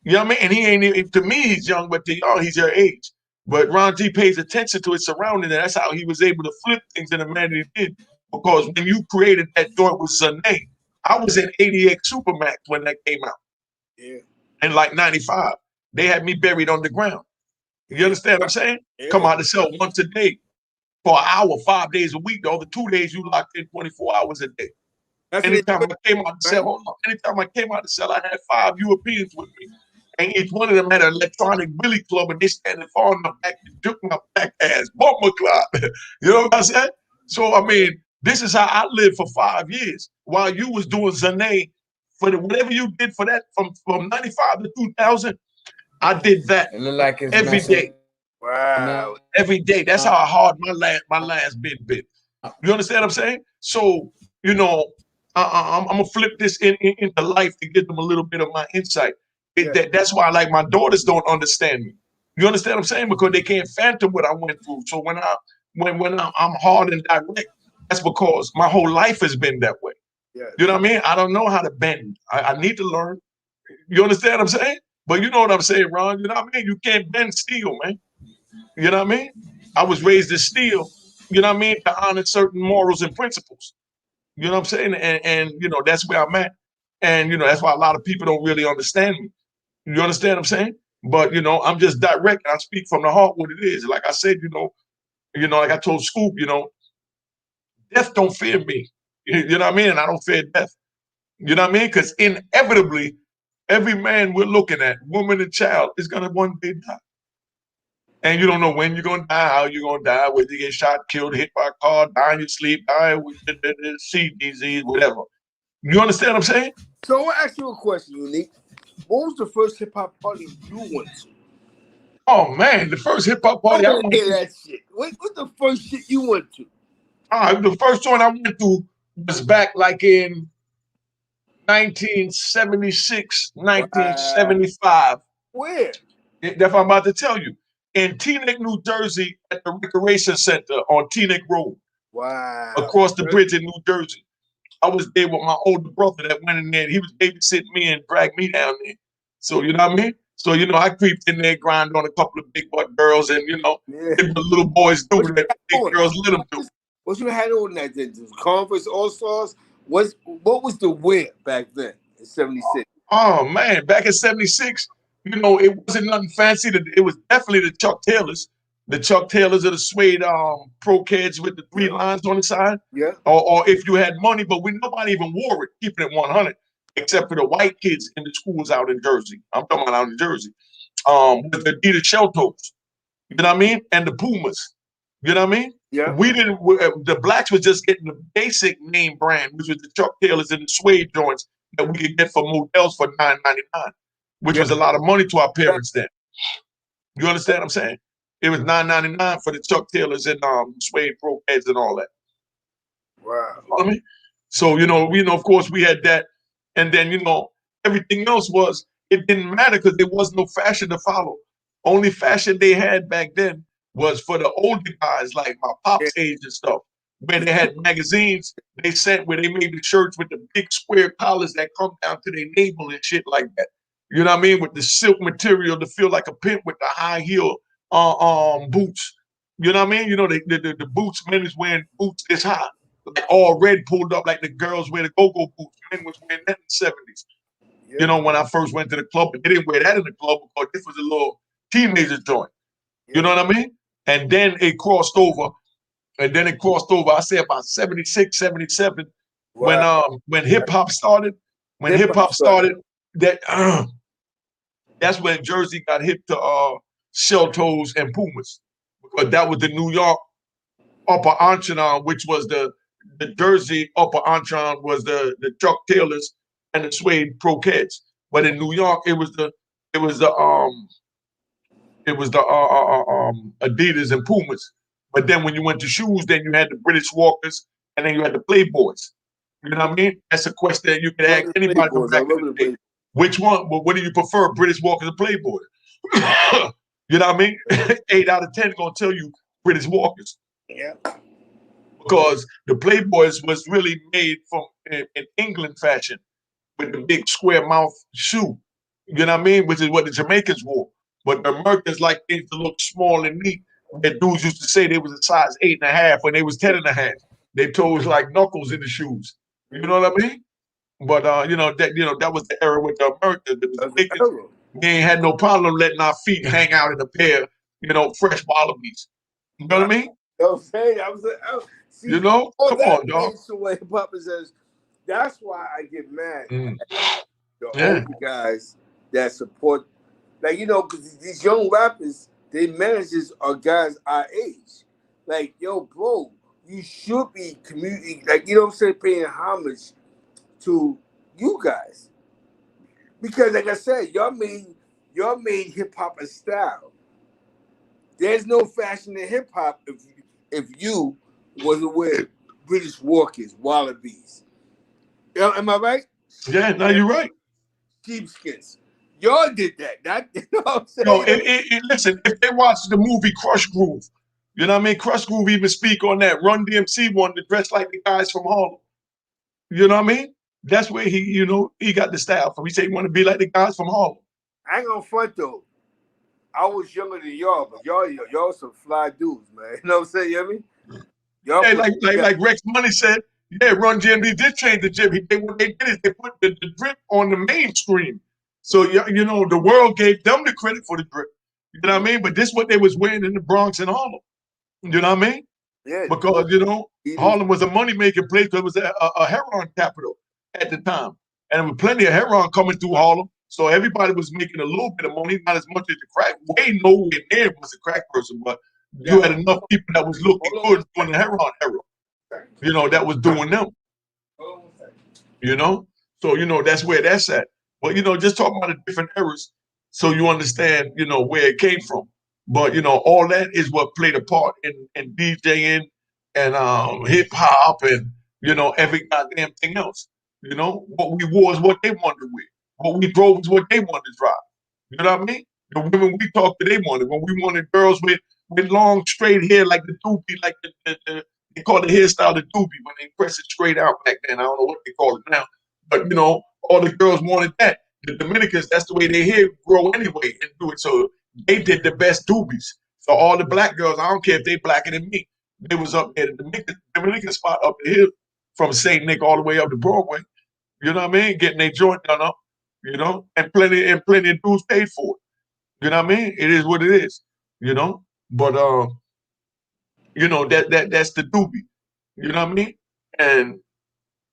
You know what I mean? And he ain't, to me, he's young, but to y'all, he's your age. But Ron G pays attention to his surroundings, and that's how he was able to flip things in the manner he did. Because when you created that joint with Zane, I was in 88 Supermax when that came out. Yeah. In like 95. They had me buried underground. You understand what I'm saying? Yeah. Come out to sell once a day for an hour, 5 days a week. The other 2 days, you locked in 24 hours a day. Anytime I came out to sell, I had 5 Europeans with me. And each one of them had an electronic billy club, and they standing far enough back to juke my back ass, bumper clock. You know what I'm saying? So, I mean, this is how I lived for 5 years while you was doing Zane. For whatever you did for that from 95 to 2000, I did that like every day. Wow. Every day. That's how hard my last bit bit. You understand what I'm saying? So, you know, I'm going to flip this into life to give them a little bit of my insight. That's why, like, my daughters don't understand me. You understand what I'm saying? Because they can't fathom what I went through. So when I'm hard and direct, that's because my whole life has been that way. Yeah. You know what I mean? I don't know how to bend. I need to learn. You understand what I'm saying? But you know what I'm saying, Ron. You know what I mean? You can't bend steel, man. You know what I mean? I was raised as steel, you know what I mean, to honor certain morals and principles. You know what I'm saying? And you know, that's where I'm at. And, you know, that's why a lot of people don't really understand me. You understand what I'm saying? But, you know, I'm just direct. I speak from the heart what it is. Like I said, you know, like I told Scoop, you know, death don't fear me. You know what I mean? And I don't fear death. You know what I mean? Because inevitably, every man we're looking at, woman and child, is going to one day die. And you don't know when you're going to die, how you're going to die, whether you get shot, killed, hit by a car, die in your sleep, die with seed disease, whatever. You understand what I'm saying? So I want to ask you a question, Unique. What was the first hip-hop party you went to? Oh, man, the first hip-hop party I went to. That shit. What's the first shit you went to? The first one I went to was back like in 1976, 1975. Where? That's what I'm about to tell you. in Teaneck, New Jersey, at the Recreation Center on Teaneck Road. Wow. Across the bridge in New Jersey. I was there with my older brother that went in there. He was babysitting me and dragged me down there. So, you know what I mean? So, I creeped in there, grind on a couple of big butt girls and, did what little boys do that big girls let them do. What you had on that then? Converse All-Stars? What was the wear back then in 76? Oh, man. Back in 76, it wasn't nothing fancy. It was definitely the Chuck Taylors. The Chuck Taylors are the suede pro kids with the 3 lines on the side. Yeah. Or if you had money, but nobody even wore it, keeping it 100, except for the white kids in the schools out in Jersey. I'm talking about out in Jersey. With the Adidas shell toes. You know what I mean? And the Pumas. You know what I mean? Yeah. We didn't. The blacks were just getting the basic name brand, which was the Chuck Taylors and the suede joints that we could get for models for $9.99, which was a lot of money to our parents then. You understand what I'm saying? It was $9.99 for the Chuck Taylors and suede pro heads and all that. Wow. You know what I mean? So, of course we had that. And then, everything else it didn't matter because there was no fashion to follow. Only fashion they had back then was for the older guys, like my pop's age and stuff, where they had magazines they sent where they made the shirts with the big square collars that come down to their navel and shit like that. You know what I mean? With the silk material to feel like a pimp with the high heel boots. You know what I mean? The boots, men is wearing boots this high. Like all red pulled up like the girls wear the go-go boots. Men was wearing that in the 70s. Yeah. When I first went to the club, but they didn't wear that in the club because this was a little teenager joint. Yeah. You know what I mean? And then it crossed over. I say about 76, 77, wow. When hip-hop started. When hip-hop started, that's when Jersey got hip to shell toes and Pumas. Because that was the New York upper echelon, which was the Jersey upper echelon was the Chuck Taylors and the suede pro kids. But in New York, it was the Adidas and Pumas. But then when you went to shoes, then you had the British Walkers and then you had the Playboys. You know what I mean? That's a question you can ask anybody from back in the day. Which one? Well, what do you prefer, British Walkers or Playboy? You know what I mean? 8 out of 10 gonna tell you British Walkers. Yeah. Because the Playboys was really made from in England fashion with the big square mouth shoe. You know what I mean? Which is what the Jamaicans wore. But the Americans like things to look small and neat. That dudes used to say they was a size 8.5 when they was 10.5. Their toes like knuckles in the shoes. You know what I mean? But that was the era with the Americans. The Jamaicans, we ain't had no problem letting our feet hang out in a pair, fresh wallabies. You know what I mean? See, come on, dog. Hip hop says that's why I get mad at the older guys that support, because these young rappers, their managers are guys our age. Like, yo, bro, you should be community, paying homage to you guys, because, like I said, y'all made hip hop a style. There's no fashion in hip hop if you wasn't wearing British Walkers, Wallabies. Am I right? Yeah, no, you're right. Sheepskins. Y'all did that. You know what I'm saying? No, listen, if they watch the movie Crush Groove, you know what I mean? Crush Groove even speak on that. Run DMC wanted to dress like the guys from Harlem. You know what I mean? That's where he got the style from. He said he wanted to be like the guys from Harlem. I ain't gonna front though. I was younger than y'all, but y'all some fly dudes, man. You know what I'm saying? You know what I mean? Y'all like Rex Money said, Run DMC did change the drip. What they did is they put the drip on the mainstream. So, the world gave them the credit for the drip. You know what I mean? But this is what they was wearing in the Bronx and Harlem. You know what I mean? Yeah. Because, Harlem was a money-making place. It was a heroin capital at the time. And there was plenty of heroin coming through Harlem. So everybody was making a little bit of money, not as much as the crack. Way nowhere near was a crack person, but you had enough people that was looking good doing the heroin era. That was doing them. So, that's where that's at. But, just talking about the different eras so you understand, where it came from. But, all that is what played a part in DJing and hip hop and, every goddamn thing else. What we wore is what they wanted to wear. What we drove is what they wanted to drive. You know what I mean? The women we talked to, they wanted. When we wanted girls with long straight hair like the doobie, like they call the hairstyle the doobie when they press it straight out back then. I don't know what they call it now, but you know, all the girls wanted that. The Dominicans, that's the way their hair grow anyway, and do it. So they did the best doobies. So all the black girls, I don't care if they blacker than me, they was up there. The Dominican spot up the hill from St. Nick all the way up to Broadway. You know what I mean? Getting their joint done up, you know, and plenty of dudes paid for it. You know what I mean? It is what it is, you know. But you know, that's the doobie. You know what I mean? And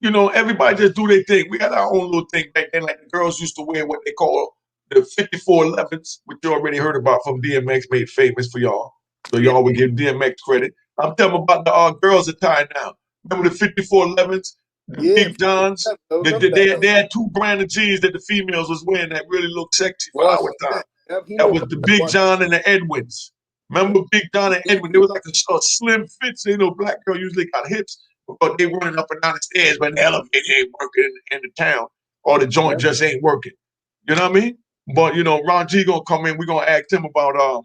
you know, everybody just do their thing. We had our own little thing back then. Like the girls used to wear what they call the 5411s, which you already heard about from DMX, made famous for y'all. So y'all would give DMX credit. I'm telling about the girls attire now. Remember the 5411s, the Big Johns? They had two brand of jeans that the females was wearing that really looked sexy for our time. That was the Big John and the Edwins. Remember Big John and Edwin? They was like a slim fit. So, you know, black girl usually got hips because they running up and down the stairs, but the elevator ain't working in the town, or the joint just ain't working. You know what I mean? But you know, Ron G gonna come in. We're gonna ask him about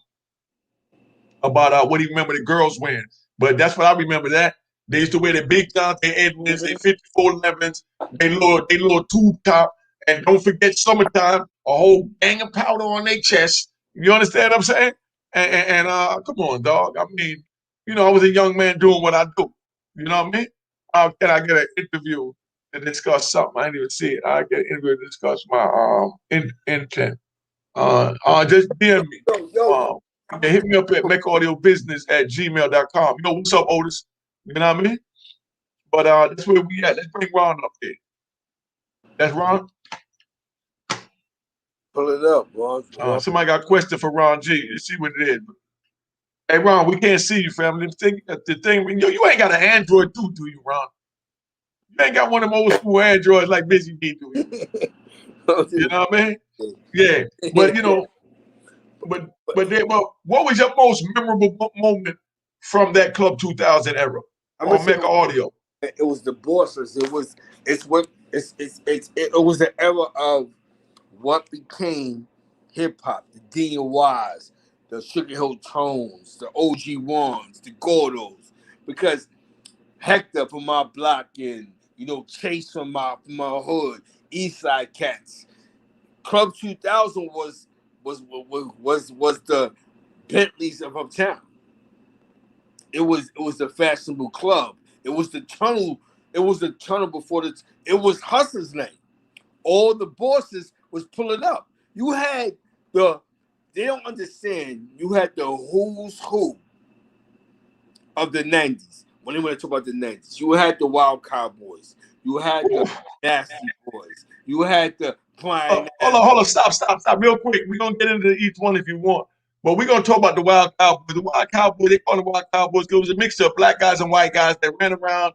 what he remember the girls wearing. But that's what I remember. That they used to wear the Big Johns, their Edwins, their 5411s, they little tube top, and don't forget summertime, a whole gang of powder on their chest. You understand what I'm saying? And come on, dog. I mean, you know, I was a young man doing what I do. You know what I mean? Can I get an interview to discuss something? I didn't even see it. I get an interview to discuss my intent. Just DM me. You can hit me up at meccaaudiobusiness@gmail.com. You know what's up, Otis? You know what I mean? But that's where we at. Let's bring Ron up here. That's Ron. Pull it up, Ron. Somebody got a question for Ron G. Let's see what it is. Hey, Ron, we can't see you, family. The thing, you ain't got an Android too, do you, Ron? You ain't got one of them old school Androids like Busy B, do you? You know what I mean? Yeah, but you know, but what was your most memorable moment from that Club 2000 era on Mecca Audio? It was the bosses. It was the era of what became hip hop, the DNYs, the Sugar Hill Tones, the OG1s, the Gordos, because Hector from my block and you know Chase from my hood, Eastside Cats. Club 2000 was the Bentleys of uptown. It was the fashionable club. It was the tunnel. It was the tunnel before it was Hustler's Lane. All the bosses was pulling up. You had they don't understand. You had the who's who of the 90s. When they want to talk about the 90s, you had the Wild Cowboys. You had the Nasty Boys. You had the Hold on, stop, real quick. We're gonna get into each one if you want. But we're gonna talk about the Wild Cowboys. The Wild Cowboys, they call them Wild Cowboys because it was a mixture of black guys and white guys that ran around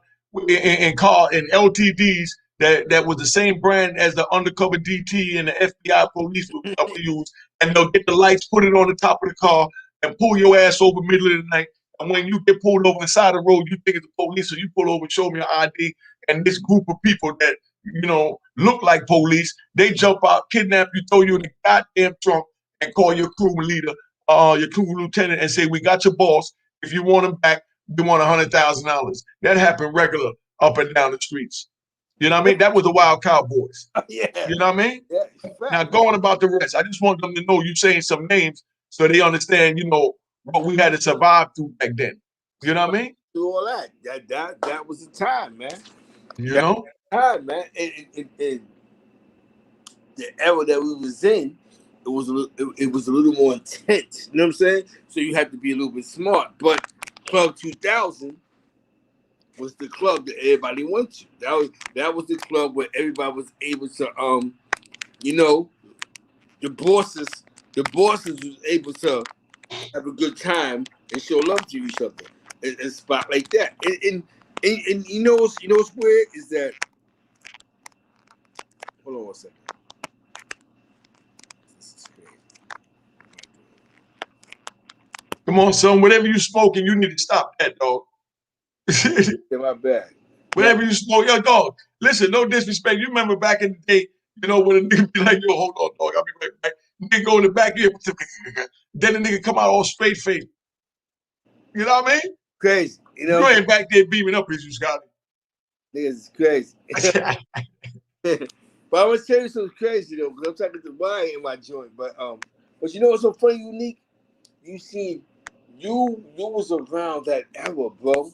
in LTDs that was the same brand as the undercover DT and the FBI police would use. And they'll get the lights, put it on the top of the car, and pull your ass over middle of the night. And when you get pulled over the side of the road, you think it's the police, so you pull over, show me your ID. And this group of people that, you know, look like police, they jump out, kidnap you, throw you in the goddamn trunk, and call your crew leader, your crew lieutenant, and say, we got your boss. If you want him back, we want $100,000. That happened regular up and down the streets. You know what I mean? That was the Wild Cowboys. Yeah. You know what I mean? Yeah. Now, going about the rest, I just want them to know you saying some names so they understand, you know, what we had to survive through back then. You know what I mean? Do all that was the time, man. You know? Time, man. In the era that we was in, it was a little more intense. You know what I'm saying? So you had to be a little bit smart. But Club 2000 was the club that everybody went to. That was the club where everybody was able to you know, the bosses was able to have a good time and show love to each other in a spot like that. And you know what's weird is that, hold on one second. Come on, son. Whatever you smoking, you need to stop that, dog. In my bag. Whatever you smoke, yo, dog. Listen, no disrespect. You remember back in the day, you know, when a nigga be like, yo, hold on, dog, I'll be right back. Nigga go in the back here, then the nigga come out all straight face. You know what I mean? Crazy. You know, you ain't back there beaming up as you, Scotty. Niggas is crazy. But I'm gonna tell you something crazy though, because I'm talking to Ryan in my joint. But you know what's so funny, Unique? You seen you was around that era, bro.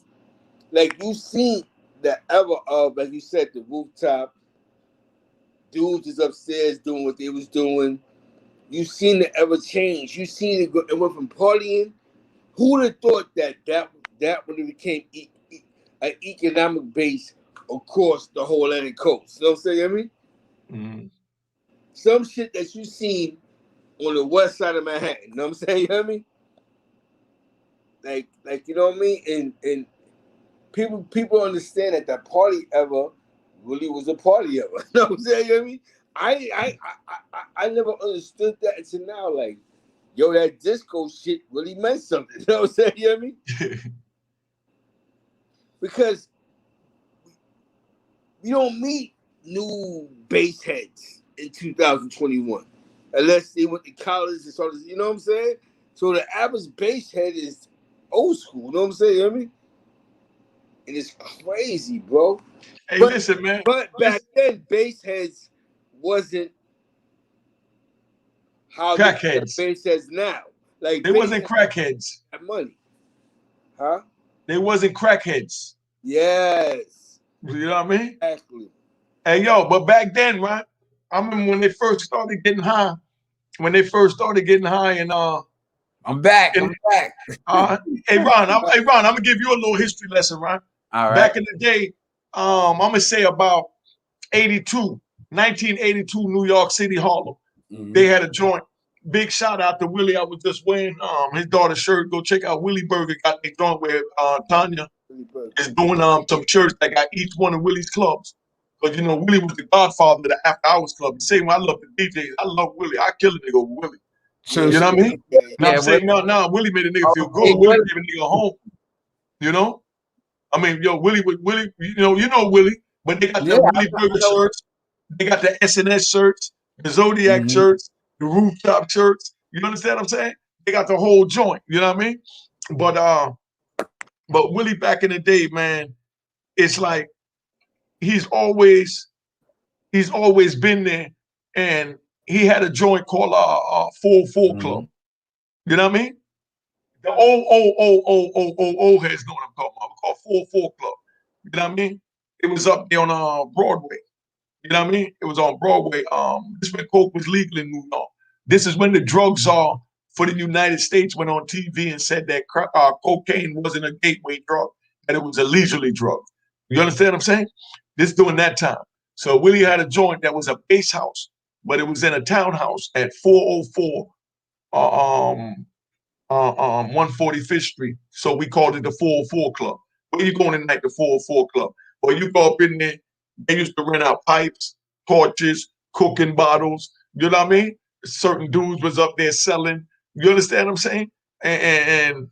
Like you seen the era of, like you said, the rooftop. Dudes is upstairs doing what they was doing. You seen the ever change. You seen it go. It went from partying. Who would have thought that when it became an economic base across the whole Atlantic coast? You know what I'm saying? I mean, some shit that you seen on the west side of Manhattan. You know what I'm saying? You know what I mean? Like you know what I mean? And people understand that that party era really was a party era. You know what I'm saying? You know what I mean? I never understood that until now. Like, yo, that disco shit really meant something. You know what I'm saying? You know what I mean? Because you don't meet new bass heads in 2021 unless they went to college and started, you know what I'm saying? So the average bass head is old school, you know what I'm saying? You know what I mean? And it's crazy, bro. Hey, listen, man. But back then, bass heads wasn't how the bass heads now. Like they wasn't crackheads. Had money, huh? They wasn't crackheads. Yes. You know what I mean? Exactly. Hey, yo, but back then, right? I remember when they first started getting high. When they first started getting high, and I'm back. Hey, Ron, I'm gonna give you a little history lesson, Ron. All right. Back in the day, I'm gonna say about 1982, New York City, Harlem. They had a joint. Big shout out to Willie. I was just wearing his daughter's shirt. Go check out Willie Burger. Got a joint where Tanya is doing some shirts that got each one of Willie's clubs. Because, you know, Willie was the godfather of the After Hours Club. The same way I love the DJs. I love Willie. I kill a nigga with Willie. So, you know what I mean? Yeah, I'm saying, no, Willie made a nigga feel good. Willie gave a nigga a home. You know? I mean, yo, Willie, you know Willie, but they got the Willie Burger shirts. They got the SNS shirts, the Zodiac shirts, the rooftop shirts. You understand what I'm saying? They got the whole joint. You know what I mean? But Willie back in the day, man, it's like he's always been there, and he had a joint called 404 Club. You know what I mean? The old heads know what I'm talking about. Called 404 Club. You know what I mean? It was up there on Broadway. You know what I mean? It was on Broadway. This when coke was legal in New York. This is when the drug czar for the United States went on TV and said that cocaine wasn't a gateway drug, that it was a leisurely drug. You understand what I'm saying? This during that time. So Willie had a joint that was a base house, but it was in a townhouse at 404 145th Street. So we called it the 404 Club. Where you going tonight, the 404 Club? Or you go up in there, they used to rent out pipes, torches, cooking bottles. You know what I mean? Certain dudes was up there selling. You understand what I'm saying? And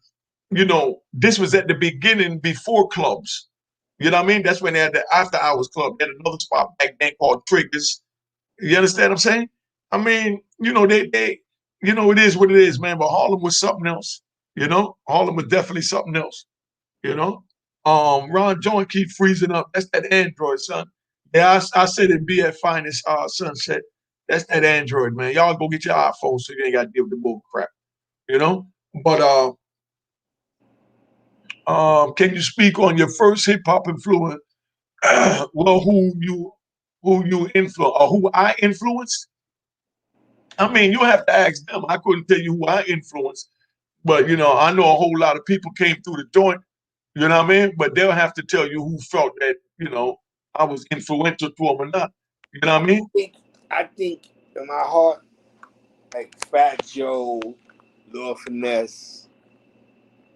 you know, this was at the beginning before clubs. You know what I mean? That's when they had the after hours club. They had another spot back then called Triggers. You understand what I'm saying? I mean, you know, they you know, it is what it is, man. But Harlem was something else. You know, Harlem was definitely something else. You know, Ron Joint keep freezing up. That's that Android, son. Yeah, I said it be at finest sunset. That's that Android, man. Y'all go get your iPhone so you ain't got to deal with the bull crap. You know, but can you speak on your first hip hop influence? Well, who you influence or who I influenced? I mean, you have to ask them. I couldn't tell you who I influenced, but you know, I know a whole lot of people came through the joint. You know what I mean? But they'll have to tell you who felt that, you know, I was influential to them or not. You know what I mean? I think in my heart, like Fat Joe, Lord Finesse,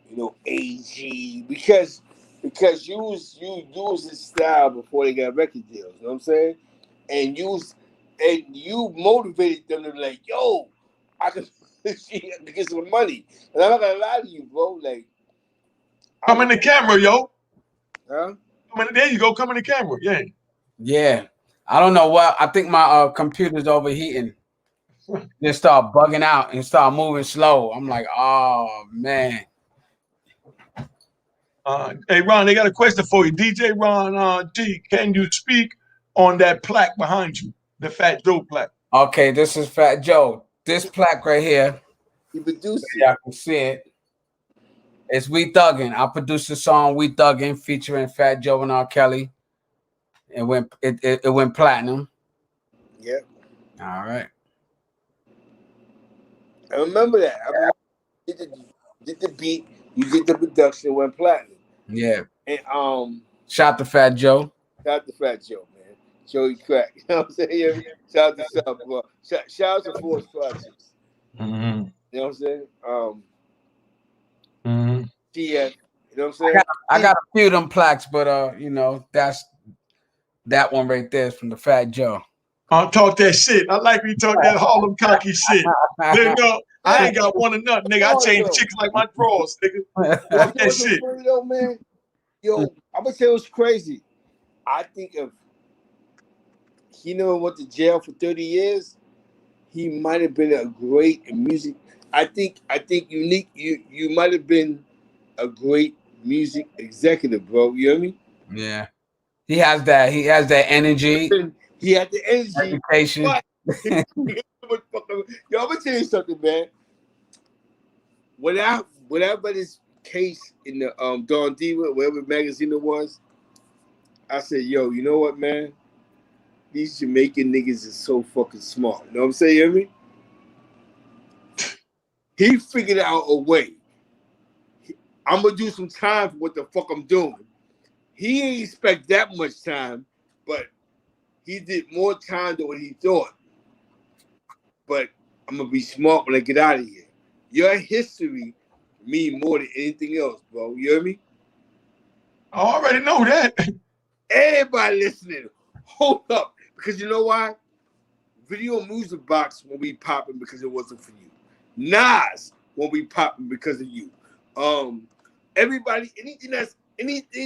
you know, AG, because you was his style before they got record deals. You know what I'm saying? And you motivated them to be like, yo, I can get some money. And I'm not gonna lie to you, bro. Like, come in the camera, yo. Huh? There you go. Come in the camera. Yeah. Yeah. I don't know what. I think my computer's overheating. just start bugging out and start moving slow. I'm like, oh man. Hey Ron, they got a question for you. DJ Ron G, can you speak on that plaque behind you, the Fat Joe plaque? Okay, this is Fat Joe. This plaque right here, He produced it. y'all can see it. It's We Thuggin'. I produced the song We Thuggin' featuring Fat Joe and R. Kelly. It went platinum. Yep. All right. I remember that. I mean, did the beat, you get the production, went platinum. Yeah. And shout to Fat Joe. Shout out to Fat Joe, man. Joey Crack. You know what I'm saying? Shout out to South, bro. Shout out to Force Projects. Mm-hmm. You know what I'm saying? Mm-hmm. TF. You know what I'm saying? I got a few of them plaques, but you know, that's that one right there is from the Fat Joe. I'll talk that shit. I like when you talk that Harlem cocky shit. Nigga, I ain't got one or nothing, nigga. I change chicks like my drawers, nigga. Talk that shit. Funny though, man. Yo, I'm gonna tell you what's crazy. I think if he never went to jail for 30 years, he might have been a great music. I think unique. You might have been a great music executive, bro. You know what I mean? Yeah. He has that energy. He had the energy. Education. But, yo, I'm gonna tell you something, man. Whatever this case in the Don Diva, whatever magazine it was, I said, yo, you know what, man? These Jamaican niggas is so fucking smart. You know what I'm saying? You hear me? He figured out a way. I'm gonna do some time for what the fuck I'm doing. He didn't expect that much time, but he did more time than what he thought. But I'm gonna be smart when I get out of here. Your history mean more than anything else, bro. You hear me? I already know that. Everybody listening, hold up. Because you know why? Video Music Box won't be popping because it wasn't for you. Nas won't be popping because of you. Everybody, anything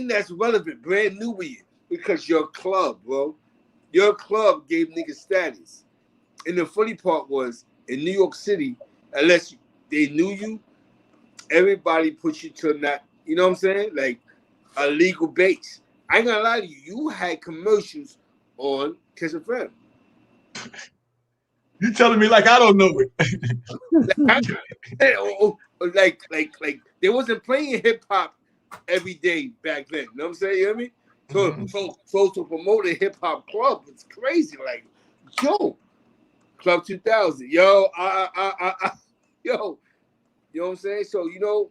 that's relevant, brand new with you, because your club, bro. Your club gave niggas status. And the funny part was, in New York City, unless they knew you, everybody put you to not, you know what I'm saying? Like a legal base. I ain't gonna lie to you, you had commercials on Kiss FM. You telling me like I don't know it. like they wasn't playing hip hop every day back then. You know what I'm saying? You know what I mean? So to promote a hip hop club, it's crazy. Like, yo, Club 2000, yo, yo, you know what I'm saying? So you're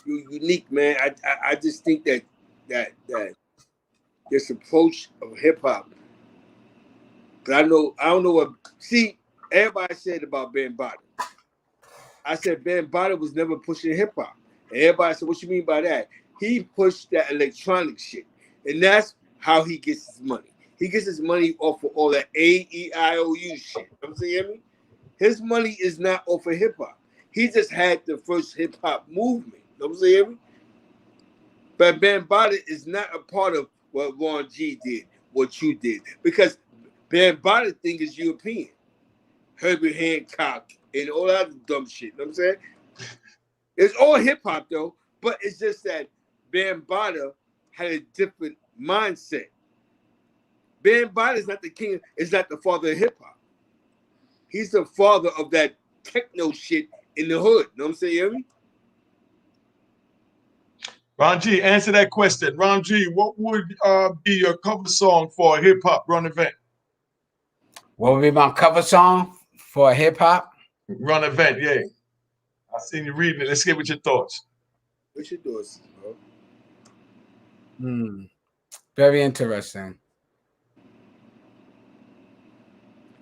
unique, man. I just think that this approach of hip hop. But I don't know what. See, everybody said about Ben Bada. I said Ben Bada was never pushing hip hop. And everybody said, "What you mean by that?" He pushed that electronic shit, and that's how he gets his money. He gets his money off of all that AEIOU shit. You know what I'm saying? His money is not off of hip hop. He just had the first hip hop movement. You know what I'm saying? But Ben Bada is not a part of what Ron G did, what you did, because Ben Bada thing is European. Herbie Hancock and all that other dumb shit. You know what I'm saying? It's all hip hop though, but it's just that Ben Bada had a different mindset. Ben Bada is not the king, is not the father of hip hop. He's the father of that techno shit in the hood. You know what I'm saying? You hear me? Ron G, answer that question. Ron G, what would be your cover song for a hip hop run event? What would be my cover song for a hip hop run event? Yeah, I seen you reading it. Let's get with your thoughts. What's your thoughts, bro? Very interesting.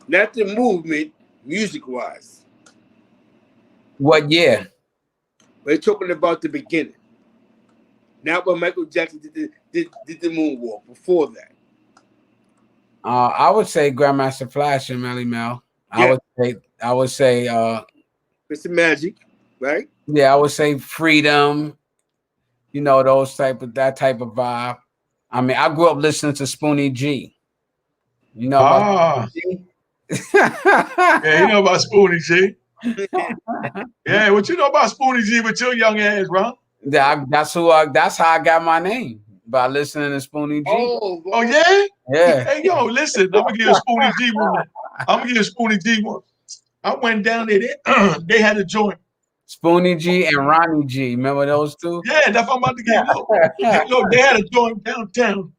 Not the movement, music wise. What year? We're talking about the beginning. Not when Michael Jackson did the moonwalk. Before that. I would say Grandmaster Flash and Melly Mel. Yeah. I would say Mr. Magic, right? Yeah, I would say Freedom. You know, that type of vibe. I mean, I grew up listening to Spoonie G. You know about Spoonie G? Yeah, you know about Spoonie G. Yeah, what you know about Spoonie G with your young ass, bro? That's how I got my name, by listening to Spoonie G. Oh yeah? Yeah. Hey, yo, listen, I'm gonna give a Spoonie G one. I'm gonna give a Spoonie G one. I went down there, they had a joint. Spoonie G and Ronnie G. Remember those two? Yeah, that's what I'm about to get. Look, they had a joint downtown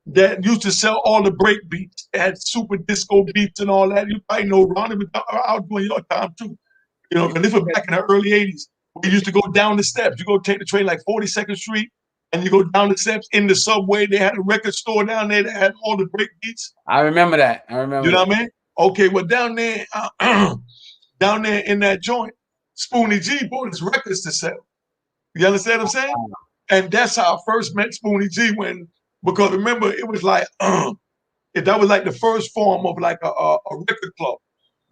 that used to sell all the break beats. They had super disco beats and all that. You probably know Ronnie was out doing your time too. You know, because this was back in the early 80s. We used to go down the steps. You go take the train like 42nd Street and you go down the steps in the subway. They had a record store down there that had all the break beats. I remember that. You know what I mean? Okay, well, down there, down there in that joint, Spoonie G bought his records to sell. You understand what I'm saying? And that's how I first met Spoonie G because remember, it was like, that was like the first form of like a record club.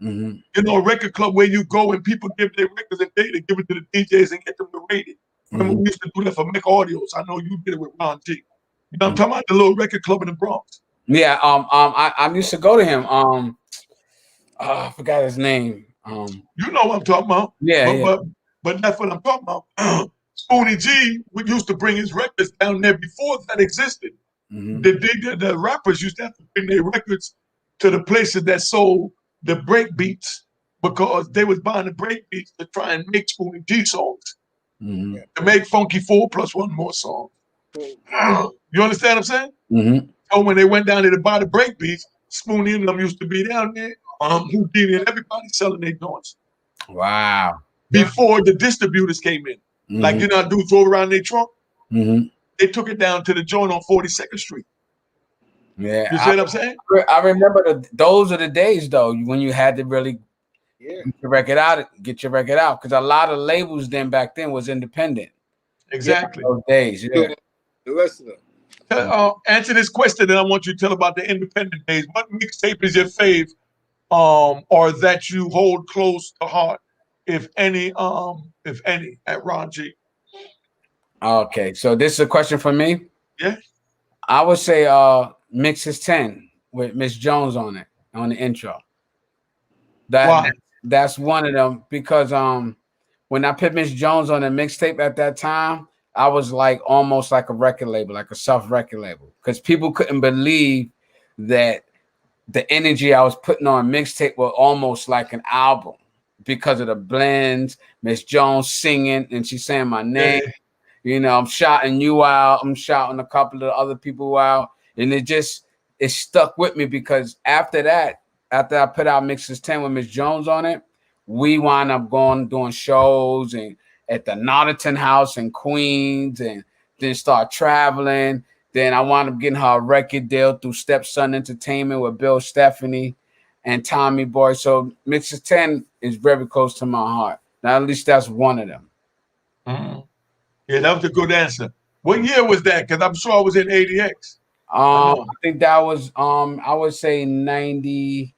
Mm-hmm. You know, a record club where you go and people give their records and they give it to the DJs and get them to rate it. Remember, we used to do that for Mecca Audios. I know you did it with Ron G. You know, I'm talking about the little record club in the Bronx. Yeah. I used to go to him. I forgot his name. You know what I'm talking about. Yeah. But that's what I'm talking about. Spoonie G used to bring his records down there before that existed. Mm-hmm. The rappers used to have to bring their records to the places that sold the break beats because they was buying the break beats to try and make Spoonie G songs. Mm-hmm. To make Funky 4 plus one more song. You understand what I'm saying? Mm-hmm. So when they went down there to buy the break beats, Spoonie and them used to be down there. Houdini and everybody selling their joints. Wow. Before the distributors came in. Mm-hmm. Like, you know, dudes drove around their trunk. Mm-hmm. They took it down to the joint on 42nd Street. Yeah. You see what I'm saying? I remember those are the days, though, when you had to really get your record out. Because a lot of labels back then was independent. Exactly. Those days, yeah. The rest of them. Answer this question, and I want you to tell about the independent days. What mixtape is your fave, or that you hold close to heart, if any, at Ron G? Okay, so this is a question for me. Yeah. I would say Mixes 10 with Miss Jones on it, on the intro. That's one of them because when I put Miss Jones on a mixtape at that time, I was like almost like a record label, like a self-record label, because people couldn't believe that the energy I was putting on mixtape was almost like an album because of the blends, Miss Jones singing and she's saying my name. Yeah. You know, I'm shouting you out. I'm shouting a couple of other people out. And it stuck with me because after I put out Mixes 10 with Miss Jones on it, we wound up doing shows and at the Nottington House in Queens and then start traveling. Then I wound up getting her a record deal through Stepson Entertainment with Bill Stephanie and Tommy Boy. So Mixes 10 is very close to my heart. Now, at least that's one of them. Mm-hmm. Yeah, that was a good answer. What year was that? Because I'm sure I was in ADX. I think that was I would say 93,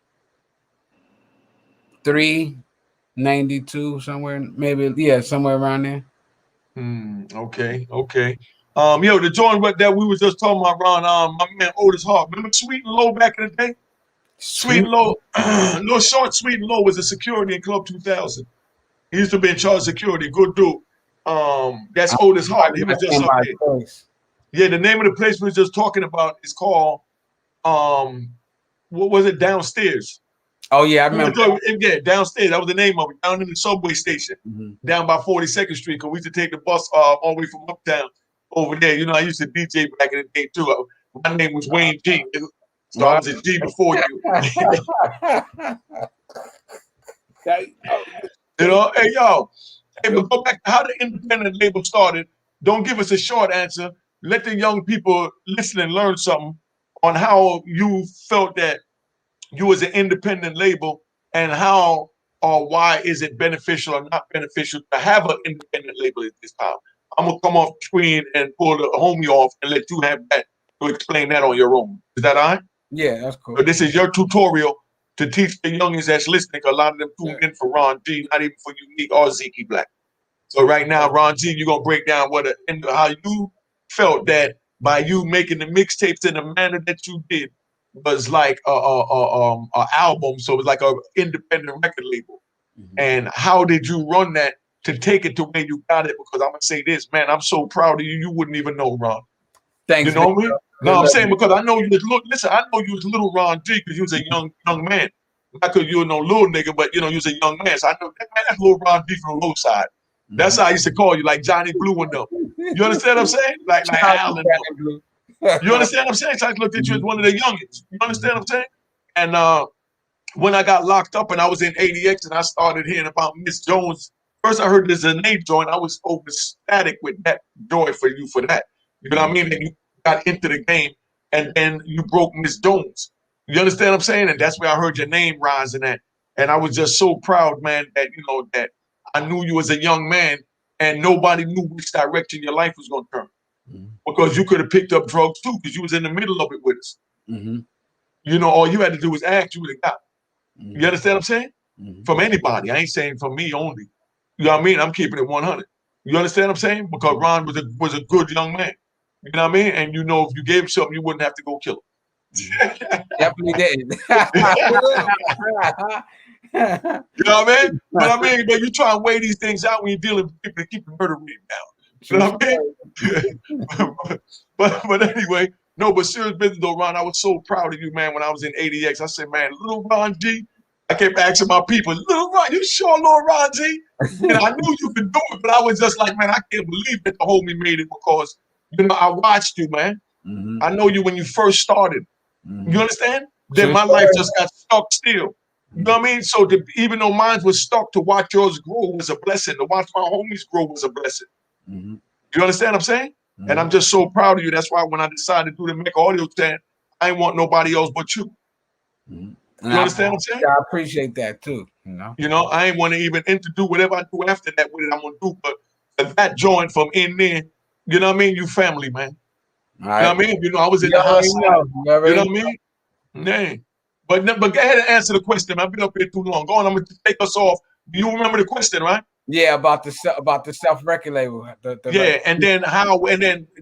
92, somewhere, maybe, somewhere around there. Okay. The joint that we was just talking about, Ron, my man Otis Hart. Remember Sweet and Low back in the day? Sweet and Low, no short. Sweet and Low was a security in Club 2000. He used to be in charge of security. Good dude. That's Otis Hart. He was just up there. Yeah, the name of the place we was just talking about is called what was it? Downstairs. Oh yeah, I remember. Yeah, Downstairs. That was the name of it. Down in the subway station, down by 42nd Street. Because we used to take the bus all the way from uptown over there. You know, I used to DJ back in the day too. My name was Wayne G. So I was a G before you. You know, hey yo. Hey, but go back to how the independent label started. Don't give us a short answer. Let the young people listen and learn something on how you felt that you was an independent label and how or why is it beneficial or not beneficial to have an independent label at this time. I'm going to come off screen and pull the homie off and let you have that to explain that on your own. Is that all right? Yeah, that's cool. So this is your tutorial to teach the youngins that's listening. A lot of them tuned in for Ron G, not even for Unique or Zeke Black. So right now, Ron G, you're going to break down how you felt that by you making the mixtapes in the manner that you did, was like a album, so it was like a independent record label. And how did you run that to take it to where you got it? Because I'm gonna say this, man, I'm so proud of you. You wouldn't even know, Ron. You Thanks, know man. me? No, I'm saying because I know you was listen, I know you was little Ron G because you was a young man. Not because you were no little nigga, but you know, you was a young man. So I know that man, that's little Ron G from the low side. That's how I used to call you, like Johnny Blue and them. You understand what I'm saying? Like Al and them. You understand what I'm saying? So I looked at you as one of the youngest. You understand what I'm saying? And when I got locked up and I was in ADX and I started hearing about Miss Jones, first I heard there's a name joint. I was ecstatic with that joy for you for that. You know what I mean? And you got into the game and then you broke Miss Jones. You understand what I'm saying? And that's where I heard your name rising at. And I was just so proud, man, that you know that I knew you as a young man and nobody knew which direction your life was gonna turn. Because you could have picked up drugs too, because you was in the middle of it with us. You know, all you had to do was ask, you would have got it. You understand what I'm saying? From anybody. I ain't saying from me only. You know what I mean? I'm keeping it 100. You understand what I'm saying? Because Ron was a good young man. You know what I mean? And you know, if you gave him something, you wouldn't have to go kill him. Definitely didn't. You know what I mean? But you try and weigh these things out when you're dealing with people that keep the murder rate down. You know what I mean? but anyway, no, but serious business though, Ron, I was so proud of you, man, when I was in ADX. I said, man, little Ron G, I kept asking my people, little Ron, you sure little Ron G? And I knew you could do it, but I was just like, man, I can't believe that the homie made it because, you know, I watched you, man. I know you when you first started. You understand? Then my life just got stuck still. You know what I mean? So even though mine was stuck, to watch yours grow was a blessing. To watch my homies grow was a blessing. You understand what I'm saying? And I'm just so proud of you. That's why when I decided to do the Mecca audio stand, I ain't want nobody else but you. You understand what I'm saying? I appreciate that too. You know, I ain't want to even do whatever I do after that with it. I'm gonna do, but that joint from in there, you know what I mean? You family, man. You know what I mean? You know, I was in the high side. You know what I mean? Yeah. But go ahead and answer the question. I've been up here too long. Go on, I'm gonna take us off. Do you remember the question, right? Yeah, about the self record label. Yeah, and then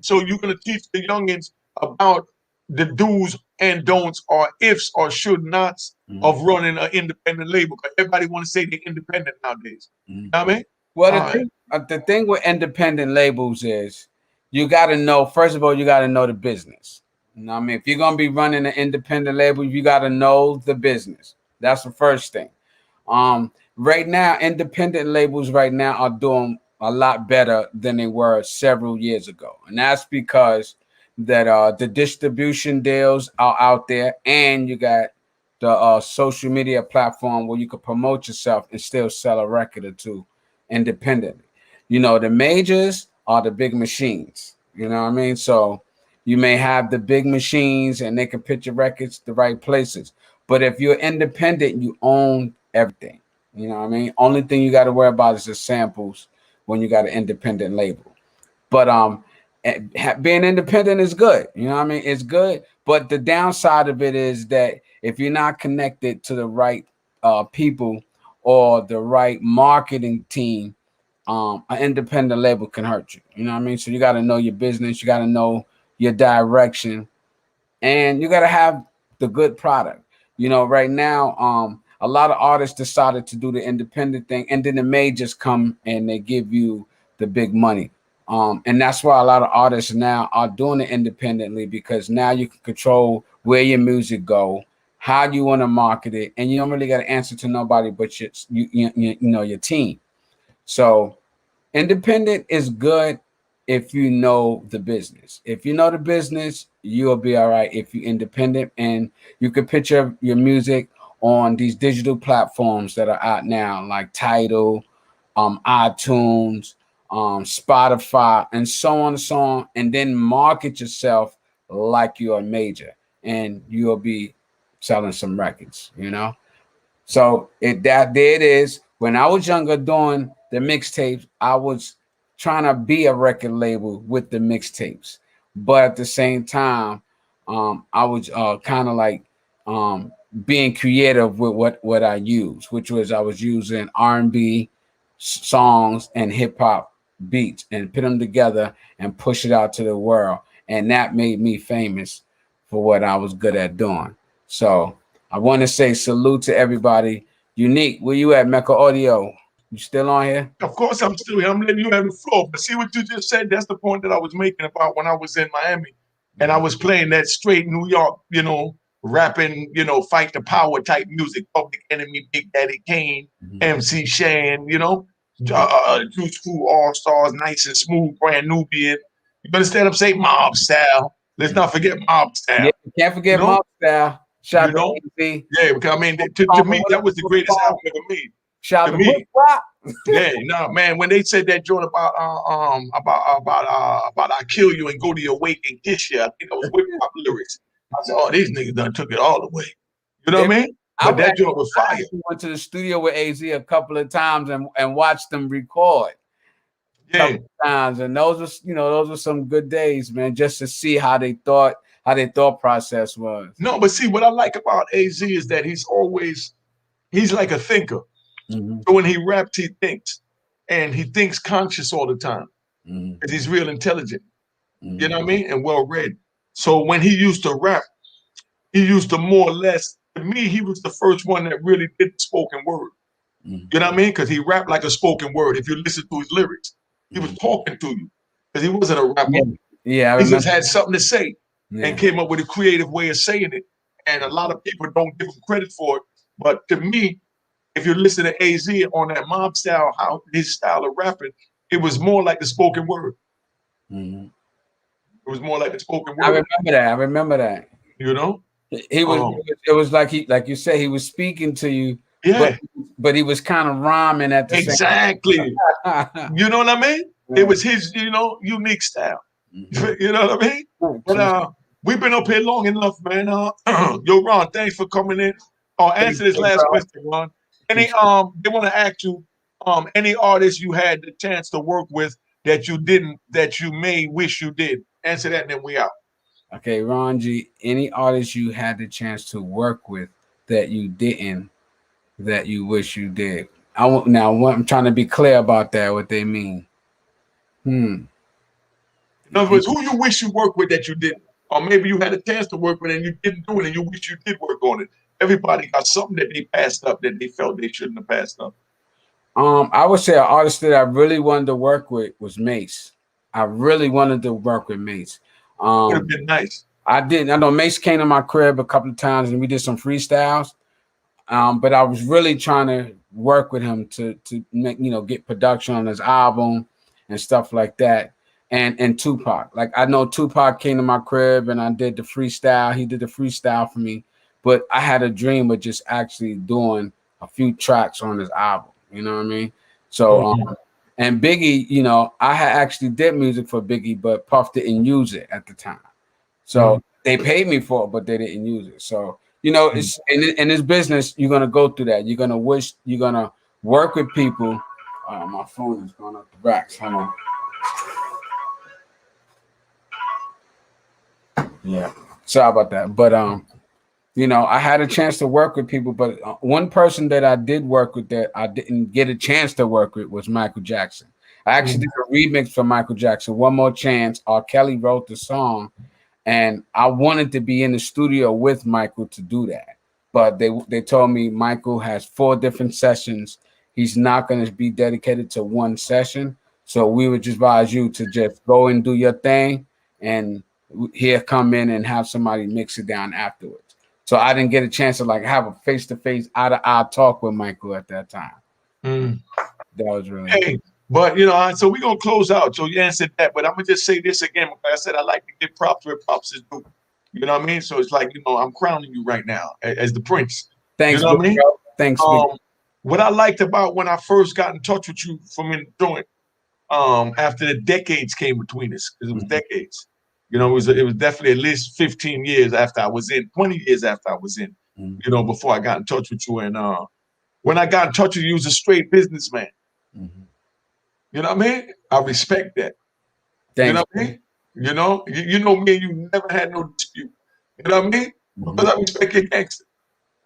so you're gonna teach the youngins about the do's and don'ts or ifs or should nots of running an independent label. Because everybody want to say they're independent nowadays. You know what I mean? Well, the thing with independent labels is you got to know, first of all, you got to know the business. You know what I mean? If you're going to be running an independent label, you got to know the business. That's the first thing. Right now, independent labels right now are doing a lot better than they were several years ago. And that's because that the distribution deals are out there and you got the social media platform where you could promote yourself and still sell a record or two independently. You know, the majors are the big machines. You know what I mean? So you may have the big machines and they can pitch your records the right places. But if you're independent, you own everything. You know what I mean? Only thing you got to worry about is the samples when you got an independent label. But being independent is good. You know what I mean? It's good. But the downside of it is that if you're not connected to the right people or the right marketing team, an independent label can hurt you. You know what I mean? So you got to know your business. You got to know your direction, and you got to have the good product. You know, right now, a lot of artists decided to do the independent thing, and then the majors come and they give you the big money. And that's why a lot of artists now are doing it independently, because now you can control where your music go, how you want to market it, and you don't really got to answer to nobody but your team. So independent is good if you know the business. If you know the business, you'll be all right if you're independent, and you can picture your music on these digital platforms that are out now, like Tidal, iTunes, Spotify, and so on and so on, and then market yourself like you're a major, and you'll be selling some records, you know? So there it is. When I was younger doing the mixtapes, I was trying to be a record label with the mixtapes, but at the same time, I was kind of like being creative with what I use, which was I was using R&B songs and hip hop beats and put them together and push it out to the world, and that made me famous for what I was good at doing. So I want to say salute to everybody. Unique, where you at, Mecca Audio? You still on here? Of course, I'm still here. I'm letting you have the floor. But see what you just said? That's the point that I was making about when I was in Miami and I was playing that straight New York, rapping, fight the power type music, Public Enemy, Big Daddy Kane, MC Shan, Juice Crew, All Stars, Nice and Smooth, Brand Nubian. You understand what I'm saying? Mob Style. Let's not forget Mob Style. Yeah, you can't forget Mob Style. Shout out to AZ. Yeah, because I mean, to me, that was the greatest album ever made. Shout out to me. Yeah, no, man. When they said that joint about I kill you and go to your wake and kiss you, I think that was Whip Hop lyrics. I said, oh, these niggas done took it all away. You know what I mean? But that joint was fire. I went to the studio with AZ a couple of times and watched them record. Yeah. Times, and those were some good days, man. Just to see how their thought process was. No, but see what I like about AZ is that he's like a thinker. So when he raps, he thinks, and he thinks conscious all the time, because he's real intelligent. You know what I mean? And well read. So when he used to rap, he used to more or less. To me, he was the first one that really did the spoken word. You know what I mean? Because he rapped like a spoken word. If you listen to his lyrics, he was talking to you, because he wasn't a rapper. Yeah, he just had something to say and came up with a creative way of saying it. And a lot of people don't give him credit for it. But to me, if you listen to AZ on that Mob Style, how his style of rapping, it was more like the spoken word. It was more like the spoken word. I remember that. You know, he was. It was like you said, he was speaking to you. Yeah, but he was kind of rhyming at the same time. You know what I mean? It was his, unique style. You know what I mean? But we've been up here long enough, man. Yo, Ron, thanks for coming in. Answer this last question, Ron. They want to ask you, any artists you had the chance to work with that you may wish you did. Answer that, and then we out. Okay, Ron G. Any artists you had the chance to work with that you didn't, that you wish you did? I'm trying to be clear about that. What they mean? In other words, who you wish you worked with that you didn't, or maybe you had a chance to work with and you didn't do it, and you wish you did work on it. Everybody got something that they passed up that they felt they shouldn't have passed up. I would say an artist that I really wanted to work with was Mace. I really wanted to work with Mace. Would have been nice. I didn't. I know Mace came to my crib a couple of times and we did some freestyles. But I was really trying to work with him to make, get production on his album and stuff like that. And Tupac. Like, I know Tupac came to my crib and I did the freestyle. He did the freestyle for me. But I had a dream of just actually doing a few tracks on his album. You know what I mean? So, and Biggie, I had actually did music for Biggie, but Puff didn't use it at the time. So they paid me for it, but they didn't use it. So, it's in this business, you're going to go through that. You're going to work with people. My phone is going up the racks. Hold on. Yeah. Sorry about that. But, I had a chance to work with people, but one person that I did work with that I didn't get a chance to work with was Michael Jackson. I actually did a remix for Michael Jackson, One More Chance. R. Kelly wrote the song, and I wanted to be in the studio with Michael to do that. But they told me Michael has 4 different sessions. He's not going to be dedicated to one session. So we would just advise you to just go and do your thing, and he'll come in and have somebody mix it down afterwards. So I didn't get a chance to have a face-to-face, eye-to-eye talk with Michael at that time. That was really good. But, so we're going to close out. So you answered that, but I'm going to just say this again. Because I said I like to give props where props is due. You know what I mean? So it's like, I'm crowning you right now as the prince. Thanks, you know what I mean? Thanks. What I liked about when I first got in touch with you from in the joint, after the decades came between us, because it was decades. It was definitely at least 15 years after I was in, 20 years after I was in, before I got in touch with you. And when I got in touch with you, you was a straight businessman. You know what I mean? I respect that. Thanks. You know what I mean? You know me and you never had no dispute. You know what I mean? Because I respect your gangster.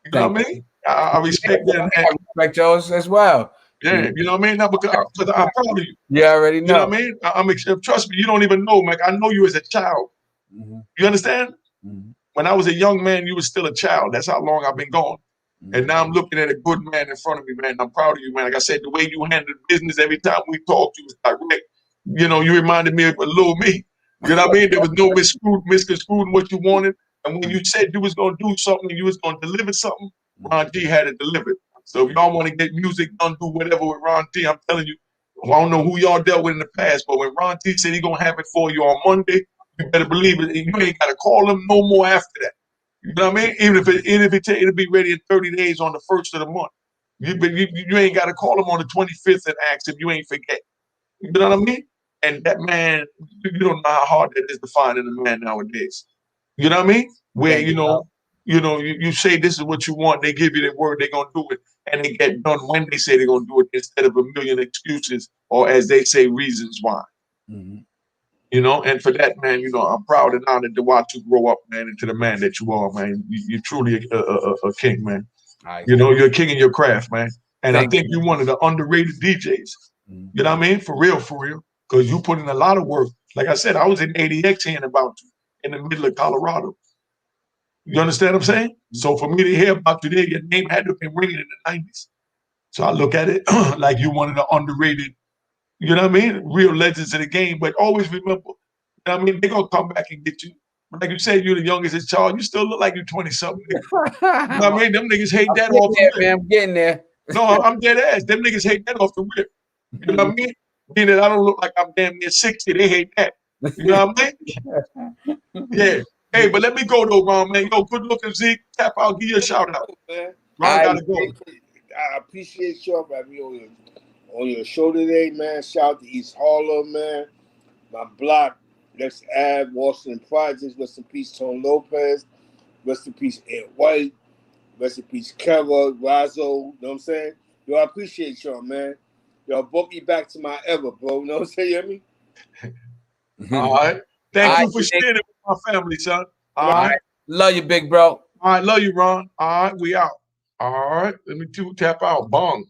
You know what I mean? I respect that. I respect yours as well. Yeah, you know what I mean? Now, because I'm proud of you. You already know. You know what I mean? Trust me, you don't even know, Mike. I know you as a child. You understand? when I was a young man, you were still a child. That's how long I've been gone. And now I'm looking at a good man in front of me, man. I'm proud of you, man. Like I said, the way you handled business every time we talked, you was direct. You know, you reminded me of a little me. You know what I mean? There was no misconstrued what you wanted. And when you said you was going to do something, you was going to deliver something, Ron G had it delivered. So if y'all want to get music done, do whatever with Ron T, I'm telling you, I don't know who y'all dealt with in the past, but when Ron T said he going to have it for you on Monday, you better believe it. You ain't got to call him no more after that. You know what I mean? Even if it'll be ready in 30 days on the 1st of the month. You ain't got to call him on the 25th and ask if you ain't forget. You know what I mean? And that man, you don't know how hard that is to find in a man nowadays. You know what I mean? Where, you say this is what you want, they give you their word, they're going to do it. And they get done when they say they're going to do it instead of a million excuses or, as they say, reasons why. Mm-hmm. You know, and for that, man, I'm proud and honored to watch you grow up, man, into the man that you are, man. You're truly a king, man. Right. You're a king in your craft, man. And I think you. you're one of the underrated DJs. Mm-hmm. You know what I mean? For real. Because you put in a lot of work. Like I said, I was in ADX hearing about you in the middle of Colorado. You understand what I'm saying? So for me to hear about you there, your name had to have been ringing in the 90s. So I look at it like you're one of the underrated, you know what I mean? Real legends of the game. But always remember, you know what I mean? They're going to come back and get you. But like you said, you're the youngest in charge. You still look like you're 20-something. You know what I mean? Them niggas hate that off the rip. Man, I'm getting there. No, I'm dead ass. Them niggas hate that off the rip. You know what I mean? Meaning I don't look like I'm damn near 60. They hate that. You know what I mean? Yeah. Hey, but let me go though, Ron, man. Yo, good looking, Zeke. Tap out, give you a shout out. Man. Ron gotta go. I appreciate y'all for having me on your show today, man. Shout out to East Harlem, man. My block, Lex Ave, Washington Projects. Rest in peace, Tone Lopez. Rest in peace, Ed White. Rest in peace, Kara, Razzo. You know what I'm saying? Yo, I appreciate y'all, man. Y'all brought me back to my ever, bro. You know what I'm saying? You hear me? All right. Thank you for sharing it with my family, son. All right. Love you, big bro. All right. Love you, Ron. All right. We out. All right. Let me tap out. Bong.